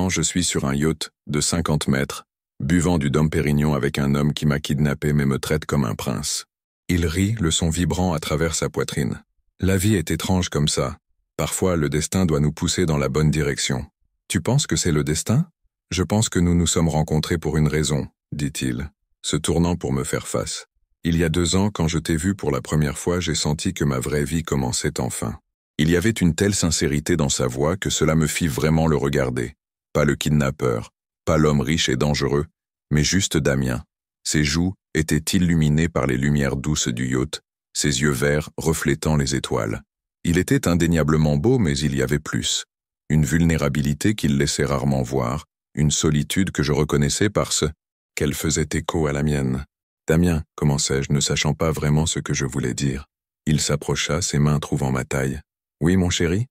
je suis sur un yacht de 50 mètres, buvant du Dom Pérignon avec un homme qui m'a kidnappé mais me traite comme un prince. Il rit, le son vibrant à travers sa poitrine. La vie est étrange comme ça. Parfois, le destin doit nous pousser dans la bonne direction. Tu penses que c'est le destin? Je pense que nous nous sommes rencontrés pour une raison, dit-il, se tournant pour me faire face. Il y a 2 ans, quand je t'ai vu pour la première fois, j'ai senti que ma vraie vie commençait enfin. Il y avait une telle sincérité dans sa voix que cela me fit vraiment le regarder. Pas le kidnappeur, pas l'homme riche et dangereux, mais juste Damien. Ses joues étaient illuminées par les lumières douces du yacht, ses yeux verts reflétant les étoiles. Il était indéniablement beau, mais il y avait plus. Une vulnérabilité qu'il laissait rarement voir, une solitude que je reconnaissais parce qu'elle faisait écho à la mienne. « Damien », commençai-je, ne sachant pas vraiment ce que je voulais dire. Il s'approcha, ses mains trouvant ma taille. « Oui, mon chéri ?»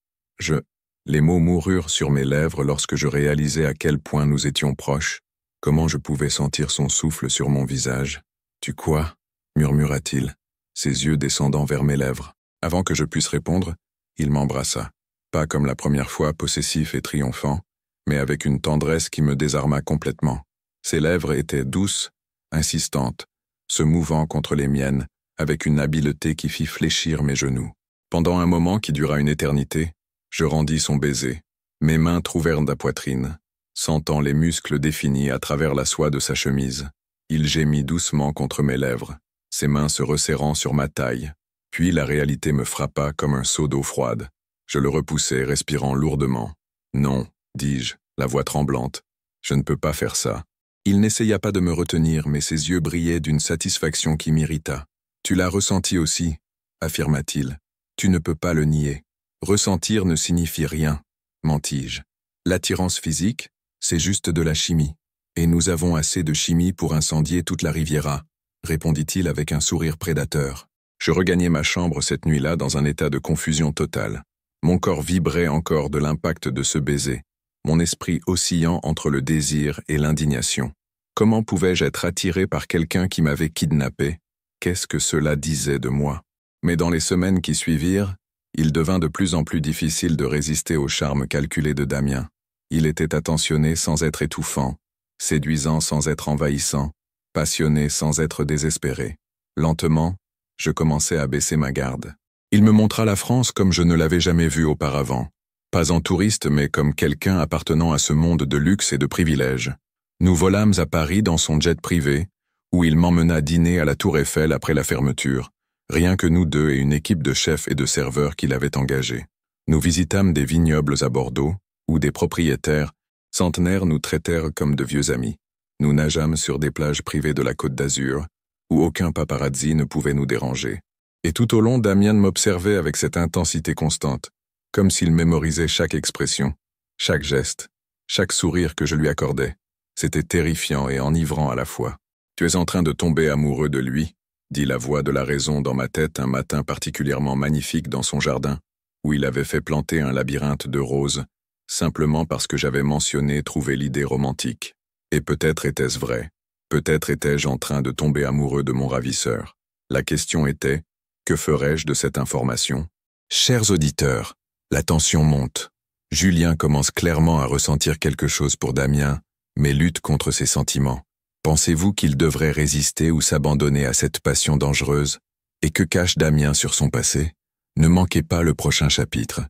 Les mots moururent sur mes lèvres lorsque je réalisais à quel point nous étions proches, comment je pouvais sentir son souffle sur mon visage. « Tu quoi ?» murmura-t-il, ses yeux descendant vers mes lèvres. Avant que je puisse répondre, il m'embrassa. Pas comme la première fois possessif et triomphant, mais avec une tendresse qui me désarma complètement. Ses lèvres étaient douces, insistantes, se mouvant contre les miennes, avec une habileté qui fit fléchir mes genoux. Pendant un moment qui dura une éternité, je rendis son baiser. Mes mains trouvèrent la poitrine, sentant les muscles définis à travers la soie de sa chemise. Il gémit doucement contre mes lèvres, ses mains se resserrant sur ma taille. Puis la réalité me frappa comme un seau d'eau froide. Je le repoussai, respirant lourdement. Non, dis-je, la voix tremblante. Je ne peux pas faire ça. Il n'essaya pas de me retenir, mais ses yeux brillaient d'une satisfaction qui m'irrita. Tu l'as ressenti aussi, affirma-t-il. Tu ne peux pas le nier. Ressentir ne signifie rien, mentis-je. L'attirance physique, c'est juste de la chimie. Et nous avons assez de chimie pour incendier toute la Riviera, répondit-il avec un sourire prédateur. Je regagnai ma chambre cette nuit-là dans un état de confusion totale. Mon corps vibrait encore de l'impact de ce baiser, mon esprit oscillant entre le désir et l'indignation. Comment pouvais-je être attiré par quelqu'un qui m'avait kidnappé? Qu'est-ce que cela disait de moi? Mais dans les semaines qui suivirent, il devint de plus en plus difficile de résister au charme calculé de Damien. Il était attentionné sans être étouffant, séduisant sans être envahissant, passionné sans être désespéré. Lentement, je commençai à baisser ma garde. Il me montra la France comme je ne l'avais jamais vue auparavant. Pas en touriste, mais comme quelqu'un appartenant à ce monde de luxe et de privilèges. Nous volâmes à Paris dans son jet privé, où il m'emmena dîner à la Tour Eiffel après la fermeture, rien que nous deux et une équipe de chefs et de serveurs qu'il avait engagés. Nous visitâmes des vignobles à Bordeaux, où des propriétaires, centenaires, nous traitèrent comme de vieux amis. Nous nageâmes sur des plages privées de la Côte d'Azur, où aucun paparazzi ne pouvait nous déranger. Et tout au long, Damien m'observait avec cette intensité constante, comme s'il mémorisait chaque expression, chaque geste, chaque sourire que je lui accordais. C'était terrifiant et enivrant à la fois. « Tu es en train de tomber amoureux de lui », dit la voix de la raison dans ma tête un matin particulièrement magnifique dans son jardin, où il avait fait planter un labyrinthe de roses, simplement parce que j'avais mentionné trouver l'idée romantique. Et peut-être était-ce vrai. Peut-être étais-je en train de tomber amoureux de mon ravisseur. La question était, que ferais-je de cette information? Chers auditeurs, la tension monte. Julien commence clairement à ressentir quelque chose pour Damien, mais lutte contre ses sentiments. Pensez-vous qu'il devrait résister ou s'abandonner à cette passion dangereuse? Et que cache Damien sur son passé? Ne manquez pas le prochain chapitre.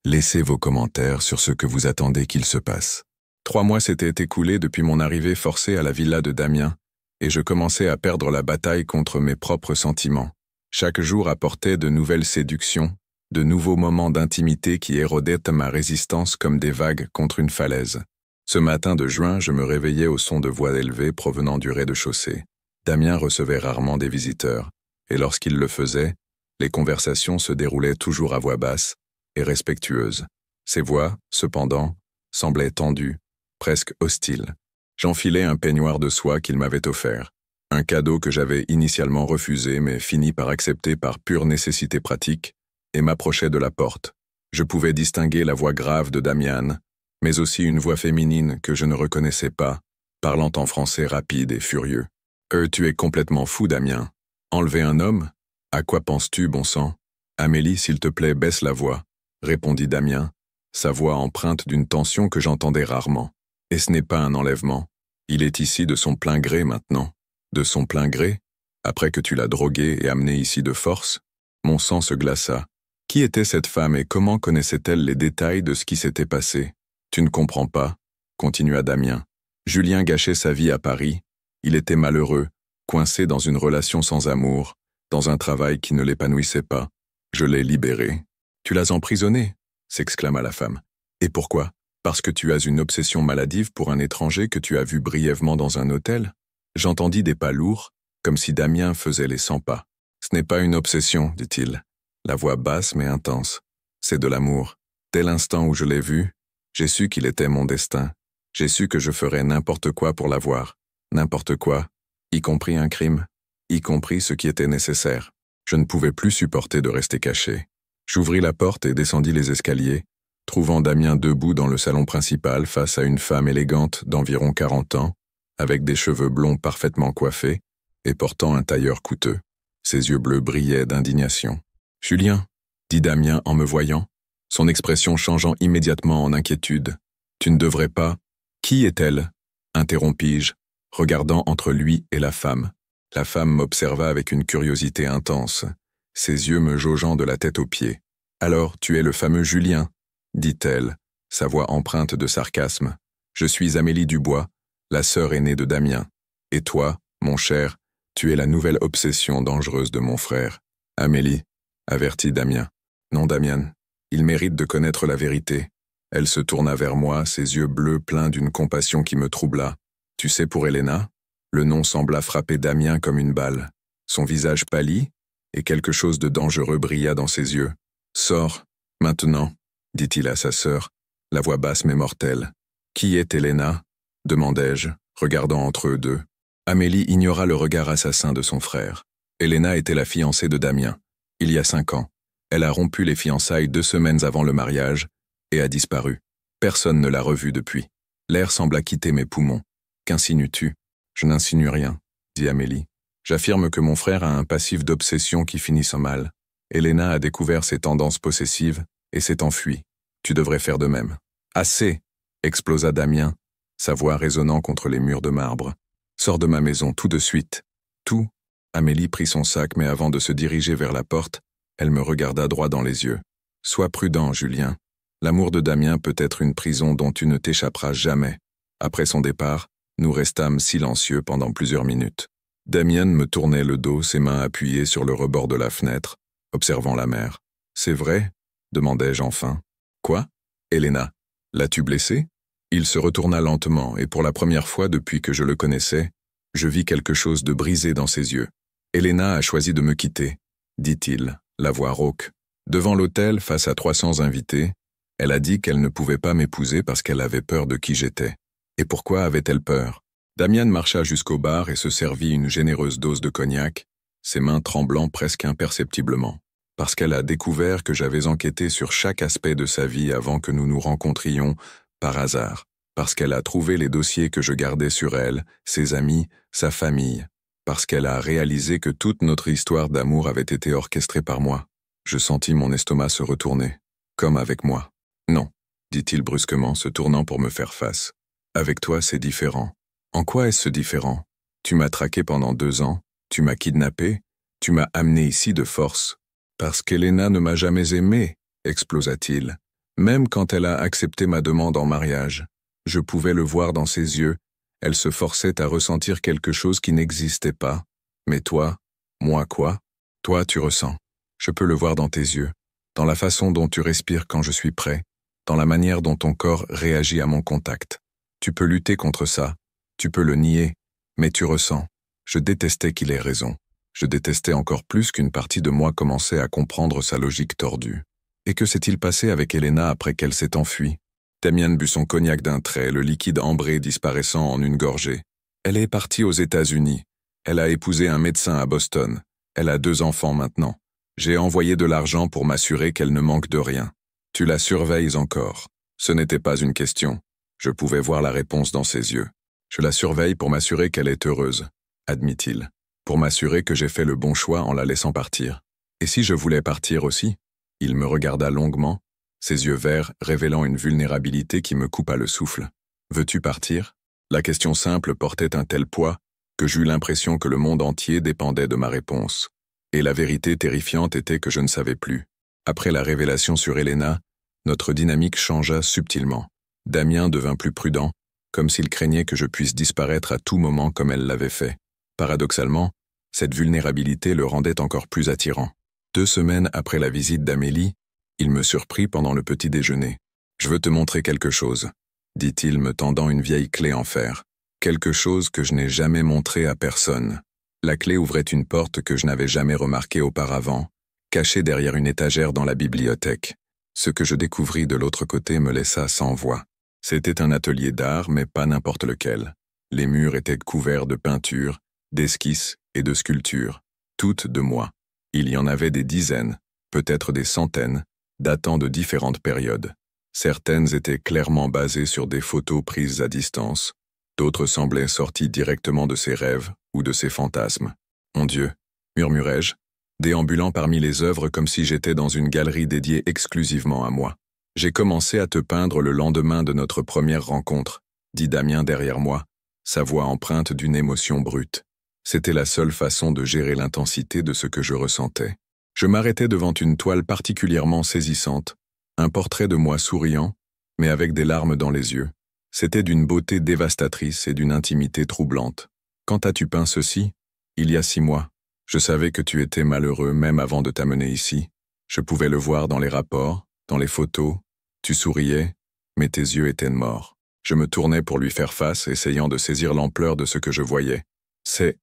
Laissez vos commentaires sur ce que vous attendez qu'il se passe. 3 mois s'étaient écoulés depuis mon arrivée forcée à la villa de Damien, et je commençais à perdre la bataille contre mes propres sentiments. Chaque jour apportait de nouvelles séductions, de nouveaux moments d'intimité qui érodaient ma résistance comme des vagues contre une falaise. Ce matin de juin, je me réveillais au son de voix élevées provenant du rez-de-chaussée. Damien recevait rarement des visiteurs, et lorsqu'il le faisait, les conversations se déroulaient toujours à voix basse et respectueuses. Ses voix, cependant, semblaient tendues, presque hostiles. J'enfilai un peignoir de soie qu'il m'avait offert, un cadeau que j'avais initialement refusé mais fini par accepter par pure nécessité pratique, et m'approchai de la porte. Je pouvais distinguer la voix grave de Damian, mais aussi une voix féminine que je ne reconnaissais pas, parlant en français rapide et furieux. « Tu es complètement fou, Damien. Enlever un homme? À quoi penses-tu, bon sang? Amélie, s'il te plaît, baisse la voix, » répondit Damien, sa voix empreinte d'une tension que j'entendais rarement. « Et ce n'est pas un enlèvement. Il est ici de son plein gré maintenant. » De son plein gré? Après que tu l'as drogué et amené ici de force? Mon sang se glaça. Qui était cette femme et comment connaissait-elle les détails de ce qui s'était passé? Tu ne comprends pas, continua Damien. Julien gâchait sa vie à Paris. Il était malheureux, coincé dans une relation sans amour, dans un travail qui ne l'épanouissait pas. Je l'ai libéré. Tu l'as emprisonné, s'exclama la femme. Et pourquoi? Parce que tu as une obsession maladive pour un étranger que tu as vu brièvement dans un hôtel? J'entendis des pas lourds, comme si Damien faisait les 100 pas. Ce n'est pas une obsession, dit-il, la voix basse mais intense. C'est de l'amour. Dès l'instant où je l'ai vu, j'ai su qu'il était mon destin. J'ai su que je ferais n'importe quoi pour l'avoir. N'importe quoi, y compris un crime, y compris ce qui était nécessaire. Je ne pouvais plus supporter de rester caché. J'ouvris la porte et descendis les escaliers, trouvant Damien debout dans le salon principal face à une femme élégante d'environ 40 ans, avec des cheveux blonds parfaitement coiffés et portant un tailleur coûteux. Ses yeux bleus brillaient d'indignation. « Julien, » dit Damien en me voyant, son expression changeant immédiatement en inquiétude. « Tu ne devrais pas... » « Qui est-elle » interrompis-je, regardant entre lui et la femme. La femme m'observa avec une curiosité intense, ses yeux me jaugeant de la tête aux pieds. « Alors, tu es le fameux Julien » dit-elle, sa voix empreinte de sarcasme. « Je suis Amélie Dubois, la sœur aînée de Damien. Et toi, mon cher, tu es la nouvelle obsession dangereuse de mon frère. » « Amélie, » avertit Damien. « Non, Damien, Il mérite de connaître la vérité. Elle se tourna vers moi, ses yeux bleus pleins d'une compassion qui me troubla. Tu sais, pour Elena, le nom sembla frapper Damien comme une balle. Son visage pâlit, et quelque chose de dangereux brilla dans ses yeux. Sors, maintenant, dit-il à sa sœur, la voix basse mais mortelle. Qui est Elena? Demandai-je, regardant entre eux deux. Amélie ignora le regard assassin de son frère. Elena était la fiancée de Damien. Il y a 5 ans. Elle a rompu les fiançailles 2 semaines avant le mariage et a disparu. Personne ne l'a revue depuis. L'air sembla quitter mes poumons. Qu'insinues-tu? Je n'insinue rien, dit Amélie. J'affirme que mon frère a un passif d'obsession qui finit sans mal. Elena a découvert ses tendances possessives et s'est enfuie. Tu devrais faire de même. Assez! Explosa Damien, sa voix résonnant contre les murs de marbre. Sors de ma maison tout de suite. Tout. Amélie prit son sac, mais avant de se diriger vers la porte, elle me regarda droit dans les yeux. Sois prudent, Julien. L'amour de Damien peut être une prison dont tu ne t'échapperas jamais. Après son départ, nous restâmes silencieux pendant plusieurs minutes. Damien me tournait le dos, ses mains appuyées sur le rebord de la fenêtre, observant la mer. C'est vrai? Demandai-je enfin. Quoi? Elena, l'as-tu blessé? Il se retourna lentement, et pour la première fois depuis que je le connaissais, je vis quelque chose de brisé dans ses yeux. Elena a choisi de me quitter, dit-il, la voix rauque. Devant l'hôtel, face à 300 invités, elle a dit qu'elle ne pouvait pas m'épouser parce qu'elle avait peur de qui j'étais. Et pourquoi avait-elle peur? Damien marcha jusqu'au bar et se servit une généreuse dose de cognac, ses mains tremblant presque imperceptiblement. Parce qu'elle a découvert que j'avais enquêté sur chaque aspect de sa vie avant que nous nous rencontrions, par hasard. Parce qu'elle a trouvé les dossiers que je gardais sur elle, ses amis, sa famille. Parce qu'elle a réalisé que toute notre histoire d'amour avait été orchestrée par moi. Je sentis mon estomac se retourner. Comme avec moi. Non, dit-il brusquement, se tournant pour me faire face. Avec toi, c'est différent. En quoi est-ce différent? Tu m'as traqué pendant 2 ans, tu m'as kidnappé, tu m'as amené ici de force. Parce qu'Elena ne m'a jamais aimé, explosa-t-il. Même quand elle a accepté ma demande en mariage, je pouvais le voir dans ses yeux, elle se forçait à ressentir quelque chose qui n'existait pas. Mais toi, moi quoi? Toi, tu ressens. Je peux le voir dans tes yeux, dans la façon dont tu respires quand je suis prêt, dans la manière dont ton corps réagit à mon contact. Tu peux lutter contre ça, tu peux le nier, mais tu ressens. Je détestais qu'il ait raison. Je détestais encore plus qu'une partie de moi commençait à comprendre sa logique tordue. Et que s'est-il passé avec Elena après qu'elle s'est enfuie? Damien but son cognac d'un trait, le liquide ambré disparaissant en une gorgée. Elle est partie aux États-Unis. Elle a épousé un médecin à Boston. Elle a 2 enfants maintenant. J'ai envoyé de l'argent pour m'assurer qu'elle ne manque de rien. Tu la surveilles encore. Ce n'était pas une question. Je pouvais voir la réponse dans ses yeux. Je la surveille pour m'assurer qu'elle est heureuse, admit-il. Pour m'assurer que j'ai fait le bon choix en la laissant partir. Et si je voulais partir aussi? Il me regarda longuement, ses yeux verts révélant une vulnérabilité qui me coupa le souffle. Veux-tu partir? La question simple portait un tel poids que j'eus l'impression que le monde entier dépendait de ma réponse. Et la vérité terrifiante était que je ne savais plus. Après la révélation sur Elena, notre dynamique changea subtilement. Damien devint plus prudent, comme s'il craignait que je puisse disparaître à tout moment comme elle l'avait fait. Paradoxalement, cette vulnérabilité le rendait encore plus attirant. 2 semaines après la visite d'Amélie, il me surprit pendant le petit déjeuner. « Je veux te montrer quelque chose », dit-il me tendant une vieille clé en fer. Quelque chose que je n'ai jamais montré à personne. La clé ouvrait une porte que je n'avais jamais remarquée auparavant, cachée derrière une étagère dans la bibliothèque. Ce que je découvris de l'autre côté me laissa sans voix. C'était un atelier d'art, mais pas n'importe lequel. Les murs étaient couverts de peintures, d'esquisses et de sculptures, toutes de moi. Il y en avait des dizaines, peut-être des centaines, datant de différentes périodes. Certaines étaient clairement basées sur des photos prises à distance, d'autres semblaient sorties directement de ses rêves ou de ses fantasmes. « Mon Dieu !» murmurai-je, déambulant parmi les œuvres comme si j'étais dans une galerie dédiée exclusivement à moi. « J'ai commencé à te peindre le lendemain de notre première rencontre, » dit Damien derrière moi, sa voix empreinte d'une émotion brute. C'était la seule façon de gérer l'intensité de ce que je ressentais. Je m'arrêtais devant une toile particulièrement saisissante, un portrait de moi souriant, mais avec des larmes dans les yeux. C'était d'une beauté dévastatrice et d'une intimité troublante. « Quand as-tu peint ceci? » « Il y a 6 mois. Je savais que tu étais malheureux même avant de t'amener ici. Je pouvais le voir dans les rapports, Dans les photos, tu souriais, mais tes yeux étaient morts. Je me tournais pour lui faire face, essayant de saisir l'ampleur de ce que je voyais. C'est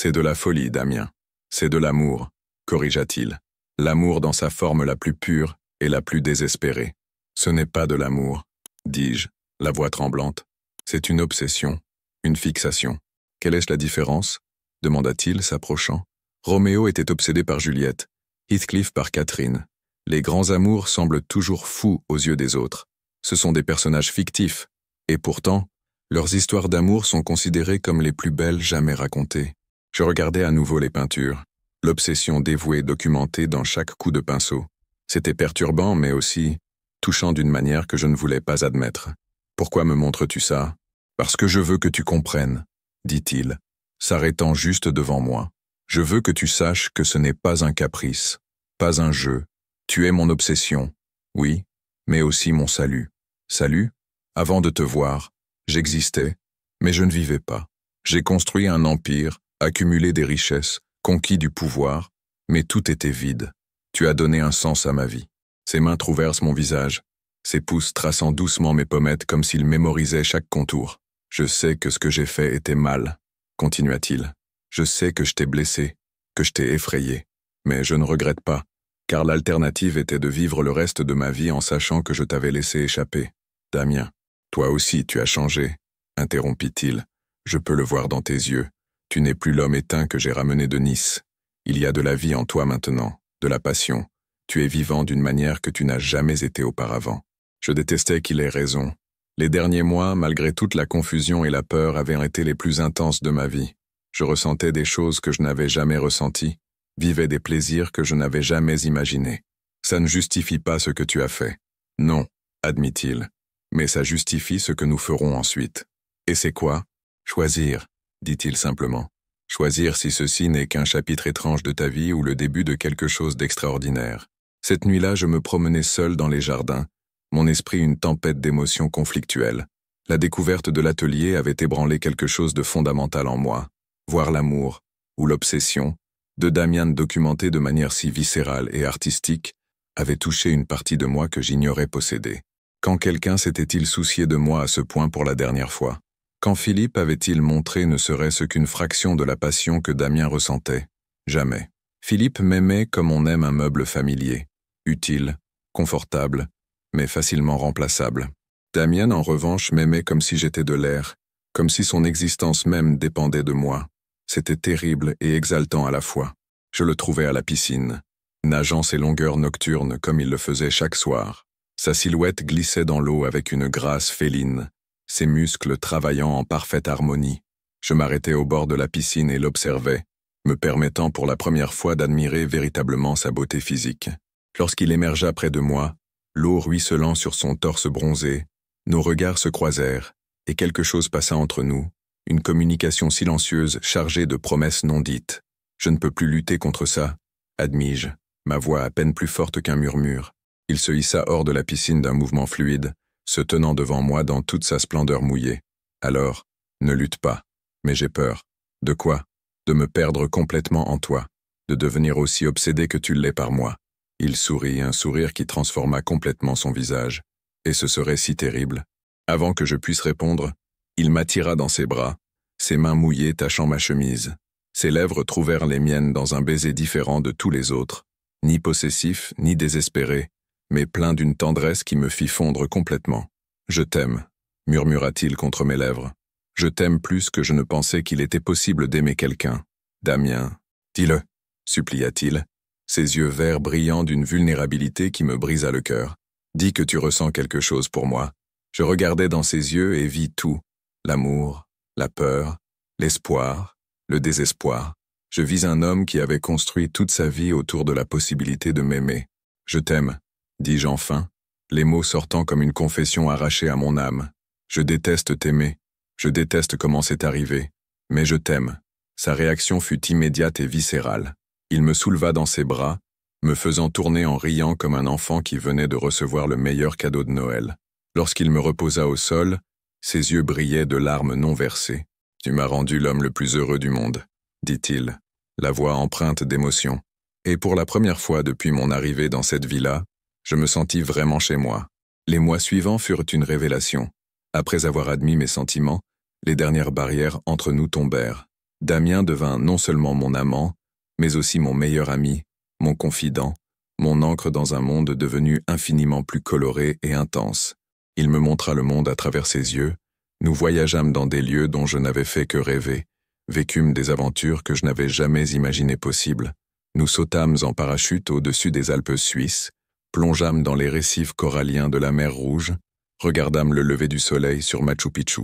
de la folie, Damien. C'est de l'amour, corrigea-t-il. L'amour dans sa forme la plus pure et la plus désespérée. Ce n'est pas de l'amour, dis-je, la voix tremblante. C'est une obsession, une fixation. Quelle est-ce la différence? Demanda-t-il, s'approchant. Roméo était obsédé par Juliette, Heathcliff par Catherine. Les grands amours semblent toujours fous aux yeux des autres. Ce sont des personnages fictifs, et pourtant, leurs histoires d'amour sont considérées comme les plus belles jamais racontées. Je regardais à nouveau les peintures, l'obsession dévouée documentée dans chaque coup de pinceau. C'était perturbant, mais aussi touchant d'une manière que je ne voulais pas admettre. « Pourquoi me montres-tu ça? »« Parce que je veux que tu comprennes, » dit-il, s'arrêtant juste devant moi. « Je veux que tu saches que ce n'est pas un caprice, pas un jeu. Tu es mon obsession, oui, mais aussi mon salut. Salut? Avant de te voir, j'existais, mais je ne vivais pas. J'ai construit un empire, accumulé des richesses, conquis du pouvoir, mais tout était vide. Tu as donné un sens à ma vie. » Ses mains traversent mon visage, ses pouces traçant doucement mes pommettes comme s'ils mémorisaient chaque contour. « Je sais que ce que j'ai fait était mal, » continua-t-il. « Je sais que je t'ai blessé, que je t'ai effrayé, mais je ne regrette pas, car l'alternative était de vivre le reste de ma vie en sachant que je t'avais laissé échapper. Damien, toi aussi tu as changé, » interrompit-il. « Je peux le voir dans tes yeux. Tu n'es plus l'homme éteint que j'ai ramené de Nice. Il y a de la vie en toi maintenant, de la passion. Tu es vivant d'une manière que tu n'as jamais été auparavant. » Je détestais qu'il ait raison. Les derniers mois, malgré toute la confusion et la peur, avaient été les plus intenses de ma vie. Je ressentais des choses que je n'avais jamais ressenties, vivais des plaisirs que je n'avais jamais imaginés. Ça ne justifie pas ce que tu as fait. Non, admit-il, mais ça justifie ce que nous ferons ensuite. Et c'est quoi? Choisir, dit-il simplement. Choisir si ceci n'est qu'un chapitre étrange de ta vie ou le début de quelque chose d'extraordinaire. Cette nuit-là, je me promenais seul dans les jardins, mon esprit une tempête d'émotions conflictuelles. La découverte de l'atelier avait ébranlé quelque chose de fondamental en moi. Voir l'amour, ou l'obsession, de Damien documenté de manière si viscérale et artistique, avait touché une partie de moi que j'ignorais posséder. Quand quelqu'un s'était-il soucié de moi à ce point pour la dernière fois? Quand Philippe avait-il montré ne serait-ce qu'une fraction de la passion que Damien ressentait? Jamais. Philippe m'aimait comme on aime un meuble familier, utile, confortable, mais facilement remplaçable. Damien, en revanche, m'aimait comme si j'étais de l'air, comme si son existence même dépendait de moi. C'était terrible et exaltant à la fois. Je le trouvais à la piscine, nageant ses longueurs nocturnes comme il le faisait chaque soir. Sa silhouette glissait dans l'eau avec une grâce féline, ses muscles travaillant en parfaite harmonie. Je m'arrêtais au bord de la piscine et l'observais, me permettant pour la première fois d'admirer véritablement sa beauté physique. Lorsqu'il émergea près de moi, l'eau ruisselant sur son torse bronzé, nos regards se croisèrent, et quelque chose passa entre nous, une communication silencieuse chargée de promesses non dites. Je ne peux plus lutter contre ça, admis-je, ma voix à peine plus forte qu'un murmure. Il se hissa hors de la piscine d'un mouvement fluide, se tenant devant moi dans toute sa splendeur mouillée. Alors, ne lutte pas, mais j'ai peur. De quoi? De me perdre complètement en toi, de devenir aussi obsédé que tu l'es par moi. Il sourit, un sourire qui transforma complètement son visage. Et ce serait si terrible. Avant que je puisse répondre, il m'attira dans ses bras, ses mains mouillées tachant ma chemise. Ses lèvres trouvèrent les miennes dans un baiser différent de tous les autres, ni possessif, ni désespéré, mais plein d'une tendresse qui me fit fondre complètement. « Je t'aime », murmura-t-il contre mes lèvres. « Je t'aime plus que je ne pensais qu'il était possible d'aimer quelqu'un. Damien, dis-le », supplia-t-il, ses yeux verts brillants d'une vulnérabilité qui me brisa le cœur. « Dis que tu ressens quelque chose pour moi. » Je regardai dans ses yeux et vis tout, l'amour, la peur, l'espoir, le désespoir. Je vis un homme qui avait construit toute sa vie autour de la possibilité de m'aimer. « Je t'aime », dis-je enfin, les mots sortant comme une confession arrachée à mon âme. « Je déteste t'aimer, je déteste comment c'est arrivé, mais je t'aime. » Sa réaction fut immédiate et viscérale. Il me souleva dans ses bras, me faisant tourner en riant comme un enfant qui venait de recevoir le meilleur cadeau de Noël. Lorsqu'il me reposa au sol, ses yeux brillaient de larmes non versées. « Tu m'as rendu l'homme le plus heureux du monde », dit-il, la voix empreinte d'émotion. Et pour la première fois depuis mon arrivée dans cette villa, Je me sentis vraiment chez moi. Les mois suivants furent une révélation. Après avoir admis mes sentiments, les dernières barrières entre nous tombèrent. Damien devint non seulement mon amant, mais aussi mon meilleur ami, mon confident, mon ancre dans un monde devenu infiniment plus coloré et intense. Il me montra le monde à travers ses yeux. Nous voyageâmes dans des lieux dont je n'avais fait que rêver, vécûmes des aventures que je n'avais jamais imaginées possibles. Nous sautâmes en parachute au-dessus des Alpes suisses, plongeâmes dans les récifs coralliens de la mer Rouge, regardâmes le lever du soleil sur Machu Picchu.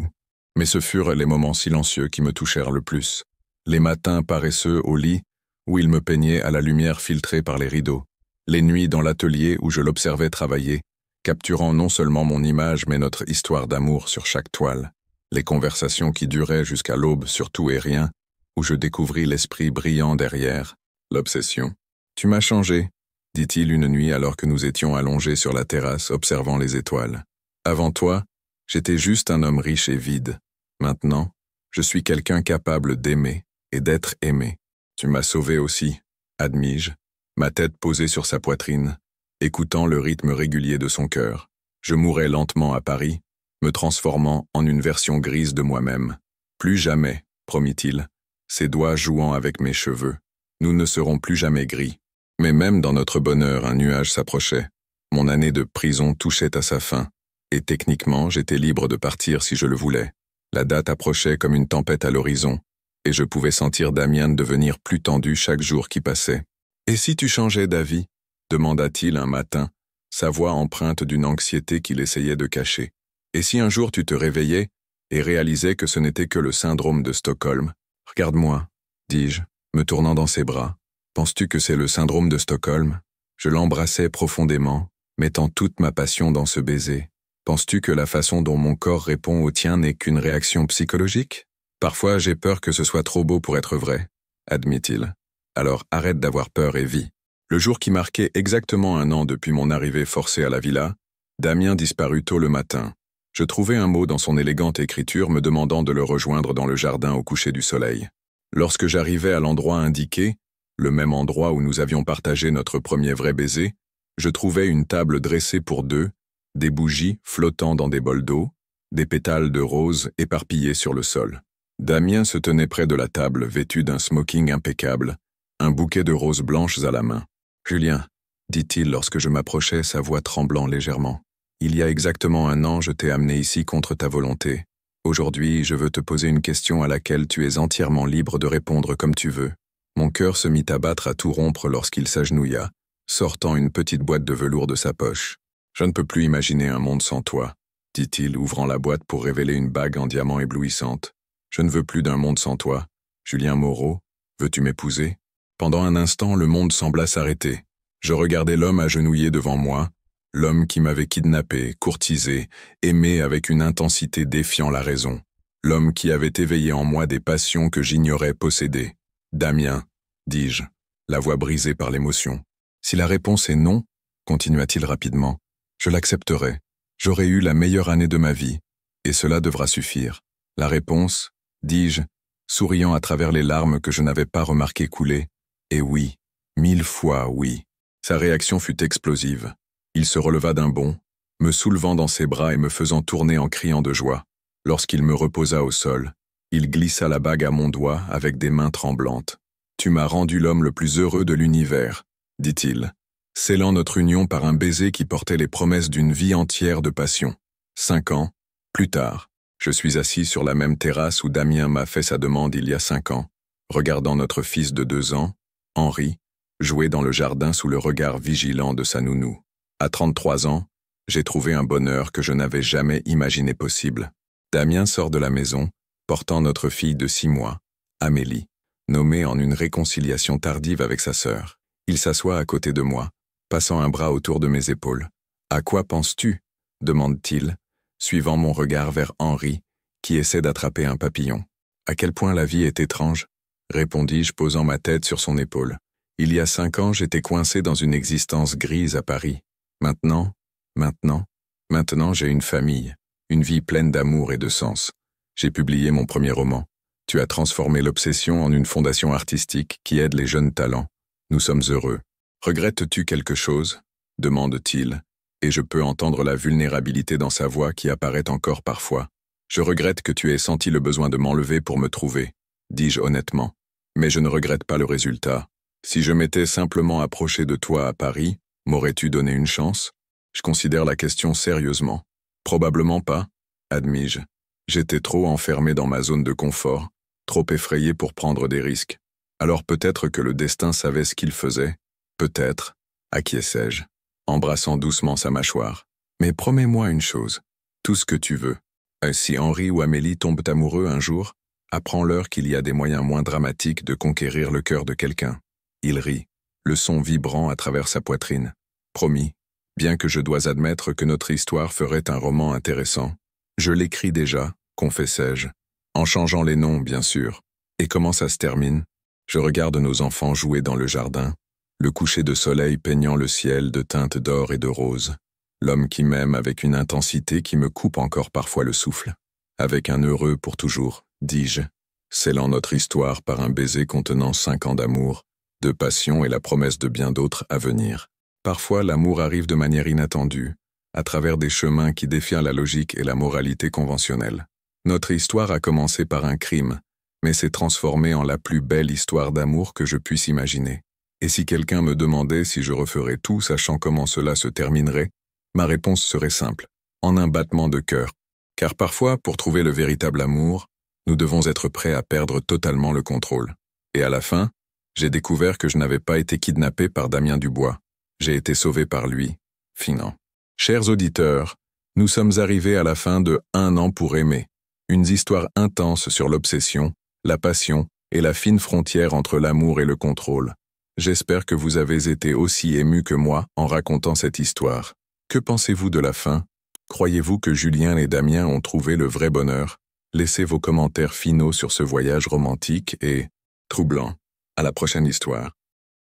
Mais ce furent les moments silencieux qui me touchèrent le plus. Les matins paresseux au lit, où il me peignait à la lumière filtrée par les rideaux. Les nuits dans l'atelier où je l'observais travailler, capturant non seulement mon image mais notre histoire d'amour sur chaque toile. Les conversations qui duraient jusqu'à l'aube sur tout et rien, où je découvris l'esprit brillant derrière, l'obsession. « Tu m'as changé », dit-il une nuit alors que nous étions allongés sur la terrasse observant les étoiles. « Avant toi, j'étais juste un homme riche et vide. Maintenant, je suis quelqu'un capable d'aimer et d'être aimé. Tu m'as sauvé aussi, admis-je, ma tête posée sur sa poitrine, écoutant le rythme régulier de son cœur. Je mourais lentement à Paris, me transformant en une version grise de moi-même. Plus jamais, promit-il, ses doigts jouant avec mes cheveux. Nous ne serons plus jamais gris. Mais même dans notre bonheur, un nuage s'approchait. Mon année de prison touchait à sa fin, et techniquement, j'étais libre de partir si je le voulais. La date approchait comme une tempête à l'horizon, et je pouvais sentir Damien devenir plus tendu chaque jour qui passait. « Et si tu changeais d'avis » demanda-t-il un matin, sa voix empreinte d'une anxiété qu'il essayait de cacher. « Et si un jour tu te réveillais et réalisais que ce n'était que le syndrome de Stockholm ? Regarde-moi, dis-je, me tournant dans ses bras. Penses-tu que c'est le syndrome de Stockholm ? Je l'embrassais profondément, mettant toute ma passion dans ce baiser. Penses-tu que la façon dont mon corps répond au tien n'est qu'une réaction psychologique ? Parfois, j'ai peur que ce soit trop beau pour être vrai, admit-il. Alors arrête d'avoir peur et vis. Le jour qui marquait exactement 1 an depuis mon arrivée forcée à la villa, Damien disparut tôt le matin. Je trouvai un mot dans son élégante écriture me demandant de le rejoindre dans le jardin au coucher du soleil. Lorsque j'arrivai à l'endroit indiqué, le même endroit où nous avions partagé notre premier vrai baiser, je trouvai une table dressée pour 2, des bougies flottant dans des bols d'eau, des pétales de roses éparpillés sur le sol. Damien se tenait près de la table, vêtu d'un smoking impeccable, un bouquet de roses blanches à la main. « Julien, » dit-il lorsque je m'approchais, sa voix tremblant légèrement. « Il y a exactement 1 an, je t'ai amené ici contre ta volonté. Aujourd'hui, je veux te poser une question à laquelle tu es entièrement libre de répondre comme tu veux. » Mon cœur se mit à battre à tout rompre lorsqu'il s'agenouilla, sortant une petite boîte de velours de sa poche. « Je ne peux plus imaginer un monde sans toi, » dit-il, ouvrant la boîte pour révéler une bague en diamant éblouissante. « Je ne veux plus d'un monde sans toi. Julien Moreau, veux-tu m'épouser ?» Pendant un instant, le monde sembla s'arrêter. Je regardais l'homme agenouillé devant moi, l'homme qui m'avait kidnappé, courtisé, aimé avec une intensité défiant la raison, l'homme qui avait éveillé en moi des passions que j'ignorais posséder. « Damien, » dis-je, la voix brisée par l'émotion. « Si la réponse est non, » continua-t-il rapidement, « je l'accepterai. J'aurai eu la meilleure année de ma vie, et cela devra suffire. La réponse, dis-je, souriant à travers les larmes que je n'avais pas remarqué couler, est oui, 1000 fois oui. » Sa réaction fut explosive. Il se releva d'un bond, me soulevant dans ses bras et me faisant tourner en criant de joie. Lorsqu'il me reposa au sol, il glissa la bague à mon doigt avec des mains tremblantes. « Tu m'as rendu l'homme le plus heureux de l'univers, » dit-il, scellant notre union par un baiser qui portait les promesses d'une vie entière de passion. 5 ans, plus tard, je suis assis sur la même terrasse où Damien m'a fait sa demande il y a 5 ans, regardant notre fils de 2 ans, Henri, jouer dans le jardin sous le regard vigilant de sa nounou. À 33 ans, j'ai trouvé un bonheur que je n'avais jamais imaginé possible. Damien sort de la maison, portant notre fille de 6 mois, Amélie, nommée en une réconciliation tardive avec sa sœur. Il s'assoit à côté de moi, passant un bras autour de mes épaules. « À quoi penses-tu » demande-t-il, suivant mon regard vers Henri, qui essaie d'attraper un papillon. « À quel point la vie est étrange » répondis-je, posant ma tête sur son épaule. Il y a 5 ans, j'étais coincé dans une existence grise à Paris. Maintenant, j'ai une famille, une vie pleine d'amour et de sens. J'ai publié mon premier roman. Tu as transformé l'obsession en une fondation artistique qui aide les jeunes talents. Nous sommes heureux. Regrettes-tu quelque chose ? demande-t-il, et je peux entendre la vulnérabilité dans sa voix qui apparaît encore parfois. Je regrette que tu aies senti le besoin de m'enlever pour me trouver, dis-je honnêtement. Mais je ne regrette pas le résultat. Si je m'étais simplement approché de toi à Paris, m'aurais-tu donné une chance? Je considère la question sérieusement. Probablement pas, admis-je. J'étais trop enfermé dans ma zone de confort, trop effrayé pour prendre des risques. Alors peut-être que le destin savait ce qu'il faisait. Peut-être, acquiesçai-je, embrassant doucement sa mâchoire. Mais promets-moi une chose, tout ce que tu veux. Si Henri ou Amélie tombent amoureux un jour, apprends-leur qu'il y a des moyens moins dramatiques de conquérir le cœur de quelqu'un. Il rit, le son vibrant à travers sa poitrine. Promis, bien que je dois admettre que notre histoire ferait un roman intéressant. Je l'écris déjà, confessai-je, en changeant les noms, bien sûr. Et comment ça se termine? Je regarde nos enfants jouer dans le jardin, le coucher de soleil peignant le ciel de teintes d'or et de rose. L'homme qui m'aime avec une intensité qui me coupe encore parfois le souffle. Avec un heureux pour toujours, dis-je, scellant notre histoire par un baiser contenant 5 ans d'amour, de passion et la promesse de bien d'autres à venir. Parfois, l'amour arrive de manière inattendue, à travers des chemins qui défient la logique et la moralité conventionnelle. Notre histoire a commencé par un crime, mais s'est transformée en la plus belle histoire d'amour que je puisse imaginer. Et si quelqu'un me demandait si je referais tout sachant comment cela se terminerait, ma réponse serait simple, en un battement de cœur. Car parfois, pour trouver le véritable amour, nous devons être prêts à perdre totalement le contrôle. Et à la fin, j'ai découvert que je n'avais pas été kidnappé par Damien Dubois. J'ai été sauvé par lui, Finan. Chers auditeurs, nous sommes arrivés à la fin de 1 an pour aimer. Une histoire intense sur l'obsession, la passion et la fine frontière entre l'amour et le contrôle. J'espère que vous avez été aussi émus que moi en racontant cette histoire. Que pensez-vous de la fin? Croyez-vous que Julien et Damien ont trouvé le vrai bonheur? Laissez vos commentaires finaux sur ce voyage romantique et troublant. À la prochaine histoire.